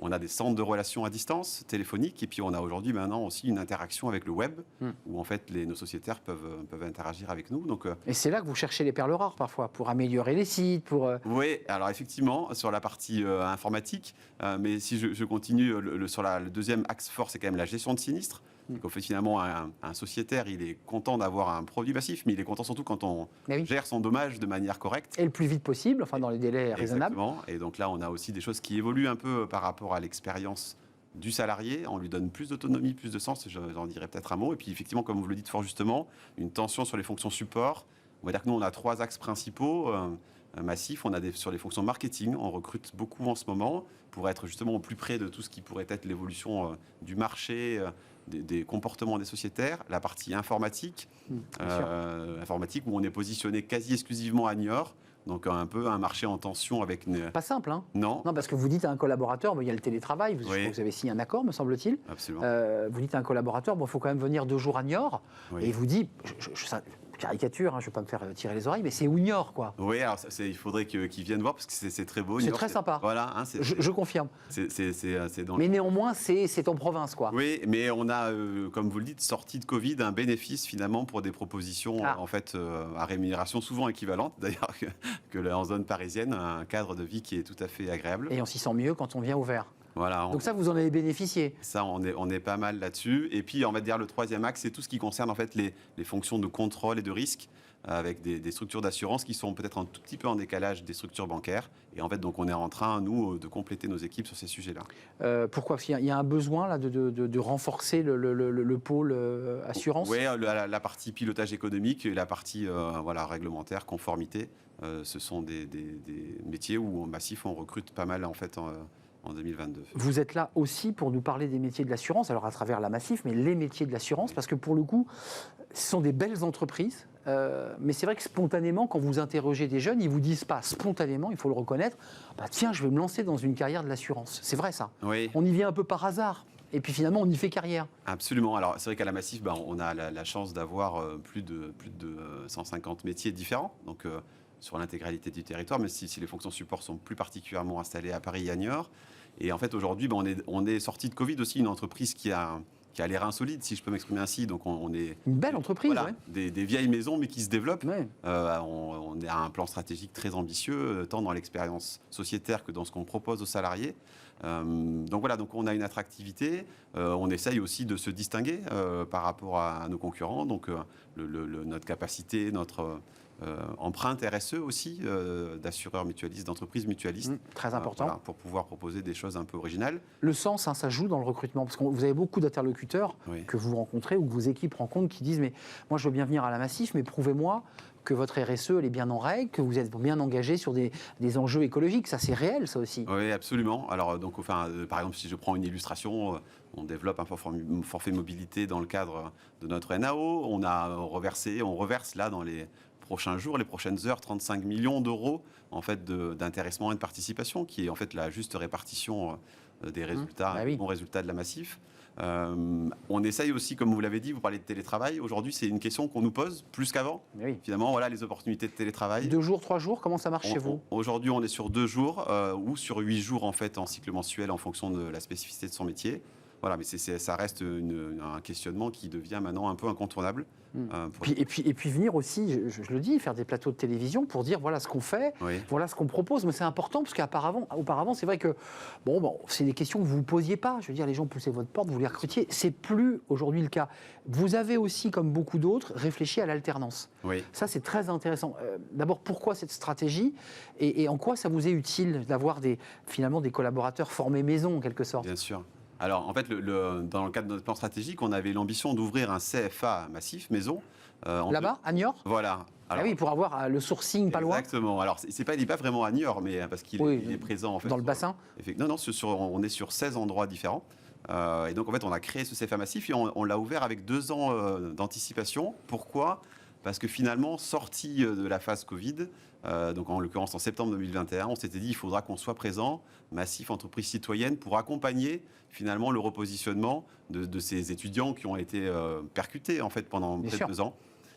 On a des centres de relations à distance, téléphoniques, et puis on a aujourd'hui maintenant aussi une interaction avec le web, où en fait nos sociétaires peuvent interagir avec nous. Donc, et c'est là que vous cherchez les perles rares parfois, pour améliorer les sites, pour... Oui, alors effectivement, sur la partie informatique, mais si je continue, sur le deuxième axe fort, c'est quand même la gestion de sinistres. Donc, en fait, finalement, un sociétaire, il est content d'avoir un produit massif, mais il est content surtout quand on gère son dommage de manière correcte. Et le plus vite possible, enfin dans les délais raisonnables. Exactement. Et donc là, on a aussi des choses qui évoluent un peu par rapport à l'expérience du salarié. On lui donne plus d'autonomie, plus de sens, j'en dirais peut-être un mot. Et puis effectivement, comme vous le dites fort justement, une tension sur les fonctions support. On va dire que nous, on a 3 axes principaux massifs. On a sur les fonctions marketing, on recrute beaucoup en ce moment pour être justement au plus près de tout ce qui pourrait être l'évolution du marché, des comportements des sociétaires. La partie informatique, informatique où on est positionné quasi exclusivement à Niort. Donc un peu un marché en tension avec... Pas simple, hein? Non. Non, parce que vous dites à un collaborateur, il y a le télétravail, vous avez signé un accord, me semble-t-il. Absolument. Vous dites à un collaborateur, il faut quand même venir 2 jours à Niort. Oui. Et il vous dit, caricature, je ne vais pas me faire tirer les oreilles, mais c'est où Niort, quoi. Oui, alors il faudrait qu'ils viennent voir parce que c'est très beau. C'est Niort, très sympa. Voilà, hein, je confirme. C'est dans mais néanmoins, c'est en province, quoi. Oui, mais on a, comme vous le dites, sorti de Covid, un bénéfice finalement pour des propositions en fait à rémunération souvent équivalente, d'ailleurs que en zone parisienne, un cadre de vie qui est tout à fait agréable. Et on s'y sent mieux quand on vient au vert. Voilà, donc ça, vous en avez bénéficié. Ça, on est pas mal là-dessus. Et puis, on va dire le troisième axe, c'est tout ce qui concerne en fait les fonctions de contrôle et de risque, avec des structures d'assurance qui sont peut-être un tout petit peu en décalage des structures bancaires. Et en fait, donc, on est en train, nous, de compléter nos équipes sur ces sujets-là. Pourquoi? Parce qu'il y a un besoin là, de renforcer le pôle assurance. Oui, la partie pilotage économique et la partie réglementaire, conformité. Ce sont des métiers où, au massif, on recrute pas mal en fait en 2022. Vous êtes là aussi pour nous parler des métiers de l'assurance, alors à travers la Massif, mais les métiers de l'assurance, parce que pour le coup, ce sont des belles entreprises, mais c'est vrai que spontanément, quand vous interrogez des jeunes, ils vous disent pas spontanément, il faut le reconnaître, tiens, je vais me lancer dans une carrière de l'assurance. C'est vrai ça. Oui. On y vient un peu par hasard. Et puis finalement, on y fait carrière. Absolument. Alors, c'est vrai qu'à la Massif, on a la chance d'avoir plus de 150 métiers différents. Donc, sur l'intégralité du territoire, mais si les fonctions support sont plus particulièrement installées à Paris et à Niort. Et en fait, aujourd'hui, on est sorti de Covid aussi, une entreprise qui a l'air insolite, si je peux m'exprimer ainsi. Donc, on est... Une belle entreprise, voilà, des vieilles maisons, mais qui se développent. Ouais. On est à un plan stratégique très ambitieux, tant dans l'expérience sociétaire que dans ce qu'on propose aux salariés. Donc voilà, donc on a une attractivité. On essaye aussi de se distinguer par rapport à nos concurrents. Donc, notre capacité, notre... empreinte RSE aussi, d'assureurs mutualistes, d'entreprises mutualistes. Très important. Voilà, pour pouvoir proposer des choses un peu originales. Le sens, ça joue dans le recrutement, parce que vous avez beaucoup d'interlocuteurs que vous rencontrez ou que vos équipes rencontrent qui disent « mais moi je veux bien venir à la Massif, mais prouvez-moi que votre RSE elle est bien en règle, que vous êtes bien engagé sur des enjeux écologiques ». Ça c'est réel, ça aussi. Oui, absolument. Alors, donc, par exemple, si je prends une illustration, on développe un forfait mobilité dans le cadre de notre NAO. On reverse là dans les prochains jours, les prochaines heures, 35 millions d'euros en fait d'intéressement et de participation, qui est en fait la juste répartition des résultats, bons résultats de la Massif. On essaye aussi, comme vous l'avez dit, vous parlez de télétravail. Aujourd'hui, c'est une question qu'on nous pose plus qu'avant. Finalement, voilà les opportunités de télétravail. 2 jours, 3 jours, comment ça marche chez vous? Aujourd'hui, on est sur 2 jours ou sur 8 jours en fait en cycle mensuel en fonction de la spécificité de son métier. Voilà, mais ça reste un questionnement qui devient maintenant un peu incontournable. Et puis venir aussi, je le dis, faire des plateaux de télévision pour dire voilà ce qu'on fait, voilà ce qu'on propose. Mais c'est important parce qu'auparavant, c'est vrai que c'est des questions que vous ne vous posiez pas. Je veux dire, les gens poussaient votre porte, vous les recrutiez. C'est plus aujourd'hui le cas. Vous avez aussi, comme beaucoup d'autres, réfléchi à l'alternance. Ça, c'est très intéressant. D'abord, pourquoi cette stratégie et en quoi ça vous est utile d'avoir finalement des collaborateurs formés maison, en quelque sorte? Bien sûr. Alors, en fait, dans le cadre de notre plan stratégique, on avait l'ambition d'ouvrir un CFA massif, maison. Là-bas, à Niort? Voilà. Alors, oui, pour avoir le sourcing pas loin. Exactement. Alors, il n'est pas vraiment à Niort, mais parce qu'il est présent en fait. Dans le bassin? Non, on est sur 16 endroits différents. Et donc, en fait, on a créé ce CFA massif et on l'a ouvert avec 2 ans d'anticipation. Pourquoi? Parce que finalement, sorti de la phase Covid, donc en l'occurrence en septembre 2021, on s'était dit il faudra qu'on soit présent, massif, entreprise citoyenne, pour accompagner finalement le repositionnement de ces étudiants qui ont été percutés en fait pendant près de 2 ans.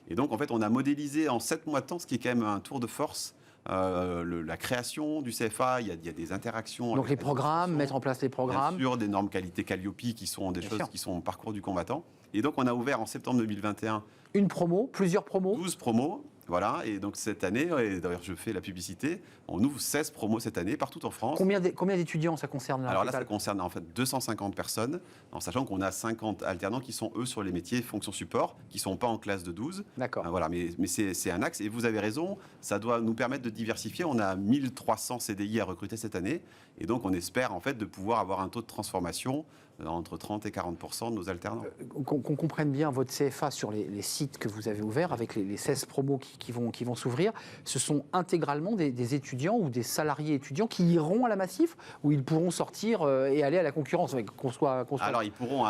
Et donc en fait, on a modélisé en 7 mois de temps, ce qui est quand même un tour de force, la création du CFA, il y a des interactions. Donc avec les la programmes, administration, mettre en place les programmes. Bien sûr, des normes qualité Calliope qui sont des Bien choses sûr. qui sont au parcours du combattant. Et donc on a ouvert en septembre 2021 Une promo, plusieurs promos. 12 promos. Voilà, et donc cette année, et d'ailleurs je fais la publicité, on ouvre 16 promos cette année partout en France. Combien d'étudiants ça concerne là, Alors au là, ça total concerne en fait 250 personnes, en sachant qu'on a 50 alternants qui sont eux sur les métiers fonction support, qui ne sont pas en classe de 12. D'accord. Voilà, mais c'est un axe, et vous avez raison, ça doit nous permettre de diversifier. On a 1300 CDI à recruter cette année, et donc on espère en fait de pouvoir avoir un taux de transformation entre 30 et 40% de nos alternants. Qu'on comprenne bien votre CFA sur les sites que vous avez ouverts avec les 16 promos qui vont s'ouvrir, ce sont intégralement des étudiants ou des salariés étudiants qui iront à la Massif ou ils pourront sortir et aller à la concurrence, qu'on soit... Alors ils pourront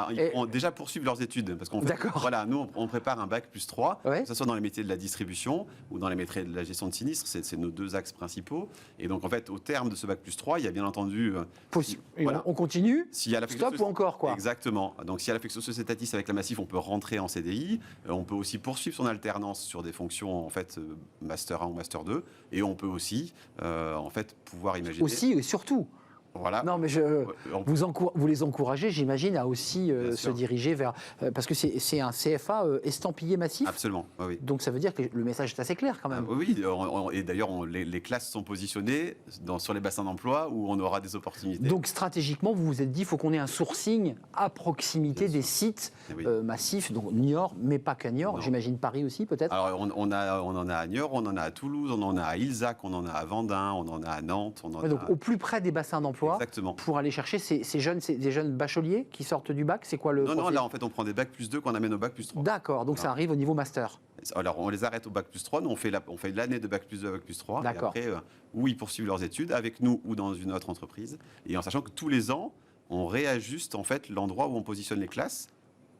déjà poursuivre leurs études, parce qu'en fait, D'accord. voilà, nous on prépare un bac plus 3, Ouais. que ce soit dans les métiers de la distribution ou dans les métiers de la gestion de sinistres, c'est nos deux axes principaux. Et donc en fait, au terme de ce bac plus 3, il y a bien entendu... voilà. On continue. S'il y a Stop ou encore quoi. Exactement. Donc s'il y a l'affectio societatis avec la Massif, on peut rentrer en CDI. On peut aussi poursuivre son alternance sur des fonctions en fait master 1 ou master 2, et on peut aussi en fait pouvoir imaginer. Aussi et surtout. Voilà. Non, mais vous les encouragez, j'imagine, à aussi se sûr. diriger vers... parce que c'est un CFA estampillé Massif. Absolument, oui. Donc ça veut dire que le message est assez clair quand même. Oui, et d'ailleurs, les classes sont positionnées sur les bassins d'emploi où on aura des opportunités. Donc stratégiquement, vous vous êtes dit, il faut qu'on ait un sourcing à proximité des sites Oui. massifs, donc Niort, mais pas qu'à Niort, Non. j'imagine Paris aussi peut-être. Alors, on en a à Niort, on en a à Toulouse, on en a à Ilzac, on en a à Vendin, on en a à Nantes, on en Ouais, donc a... au plus près des bassins d'emploi, Exactement. pour aller chercher ces jeunes, des jeunes bacheliers qui sortent du bac. C'est quoi le Non, profil là, en fait, on prend des bacs plus 2 qu'on amène au bac plus 3. D'accord, donc ça arrive au niveau master. Alors, on les arrête au bac plus 3. Nous, on fait l'année de bac plus 2 à bac plus 3. D'accord. Et après, où ils poursuivent leurs études, avec nous ou dans une autre entreprise. Et en sachant que tous les ans, on réajuste en fait l'endroit où on positionne les classes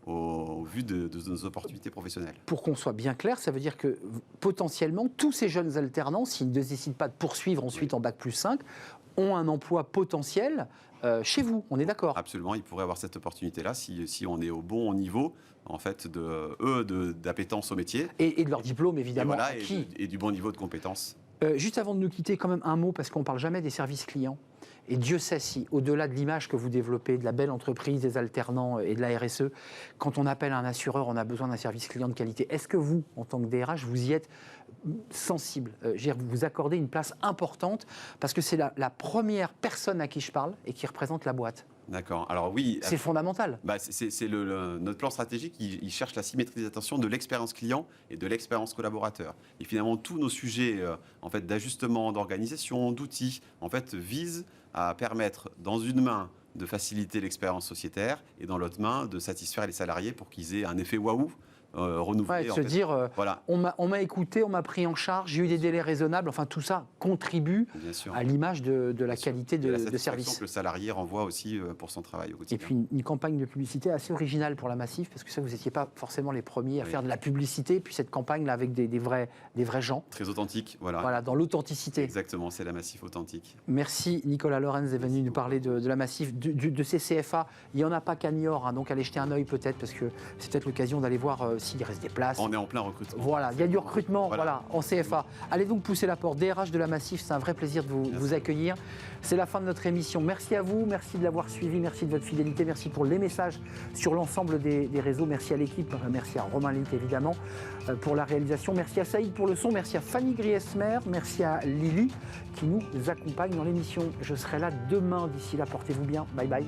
au vu de nos opportunités professionnelles. Pour qu'on soit bien clair, ça veut dire que potentiellement, tous ces jeunes alternants, s'ils ne décident pas de poursuivre ensuite en bac plus 5, ont un emploi potentiel chez vous. On est d'accord? Absolument, ils pourraient avoir cette opportunité-là si on est au bon niveau en fait d'appétence au métier. Et de leur diplôme, Et, évidemment, voilà, acquis. et du bon niveau de compétences. Juste avant de nous quitter, quand même un mot, parce qu'on ne parle jamais des services clients. Et Dieu sait si, au-delà de l'image que vous développez, de la belle entreprise, des alternants et de la RSE, quand on appelle un assureur, on a besoin d'un service client de qualité. Est-ce que vous, en tant que DRH, vous y êtes sensible? Je veux dire, vous vous accordez une place importante, parce que c'est la première personne à qui je parle et qui représente la boîte. D'accord. Alors oui. C'est fondamental. Bah, c'est notre plan stratégique, il cherche la symétrisation de l'expérience client et de l'expérience collaborateur. Et finalement, tous nos sujets en fait, d'ajustement, d'organisation, d'outils, en fait, visent à permettre, dans une main, de faciliter l'expérience sociétaire et dans l'autre main, de satisfaire les salariés pour qu'ils aient un effet waouh renouvelé. Ouais, de en se fait. dire, Voilà, on m'a écouté, on m'a pris en charge, j'ai eu des délais raisonnables. Enfin, tout ça contribue bien sûr. à l'image de la Bien sûr. qualité Et la de satisfaction service. que le salarié renvoie aussi pour son travail au Et quotidien. puis une campagne de publicité assez originale pour la Massif, parce que ça, vous n'étiez pas forcément les premiers à Oui. faire de la publicité. Et puis cette campagne-là avec des vrais gens, Très authentique, voilà. voilà, dans l'authenticité. Exactement, c'est la Massif authentique. Merci Nicolas Lorenz d'être venu nous parler de la Massif, de ces CFA. Il n'y en a pas qu'à Niort, hein, donc allez jeter un œil peut-être, parce que c'est peut-être l'occasion d'aller voir s'il reste des places. On est en plein recrutement. Voilà, il y a du recrutement Voilà. en CFA. Allez donc pousser la porte. DRH de la Massif, c'est un vrai plaisir de vous accueillir. C'est la fin de notre émission. Merci à vous, merci de l'avoir suivi, merci de votre fidélité, merci pour les messages sur l'ensemble des réseaux. Merci à l'équipe, merci à Romain Litt évidemment pour la réalisation. Merci à Saïd pour le son, merci à Fanny Griesmer, merci à Lily qui nous accompagne dans l'émission. Je serai là demain. D'ici là, portez-vous bien. Bye bye.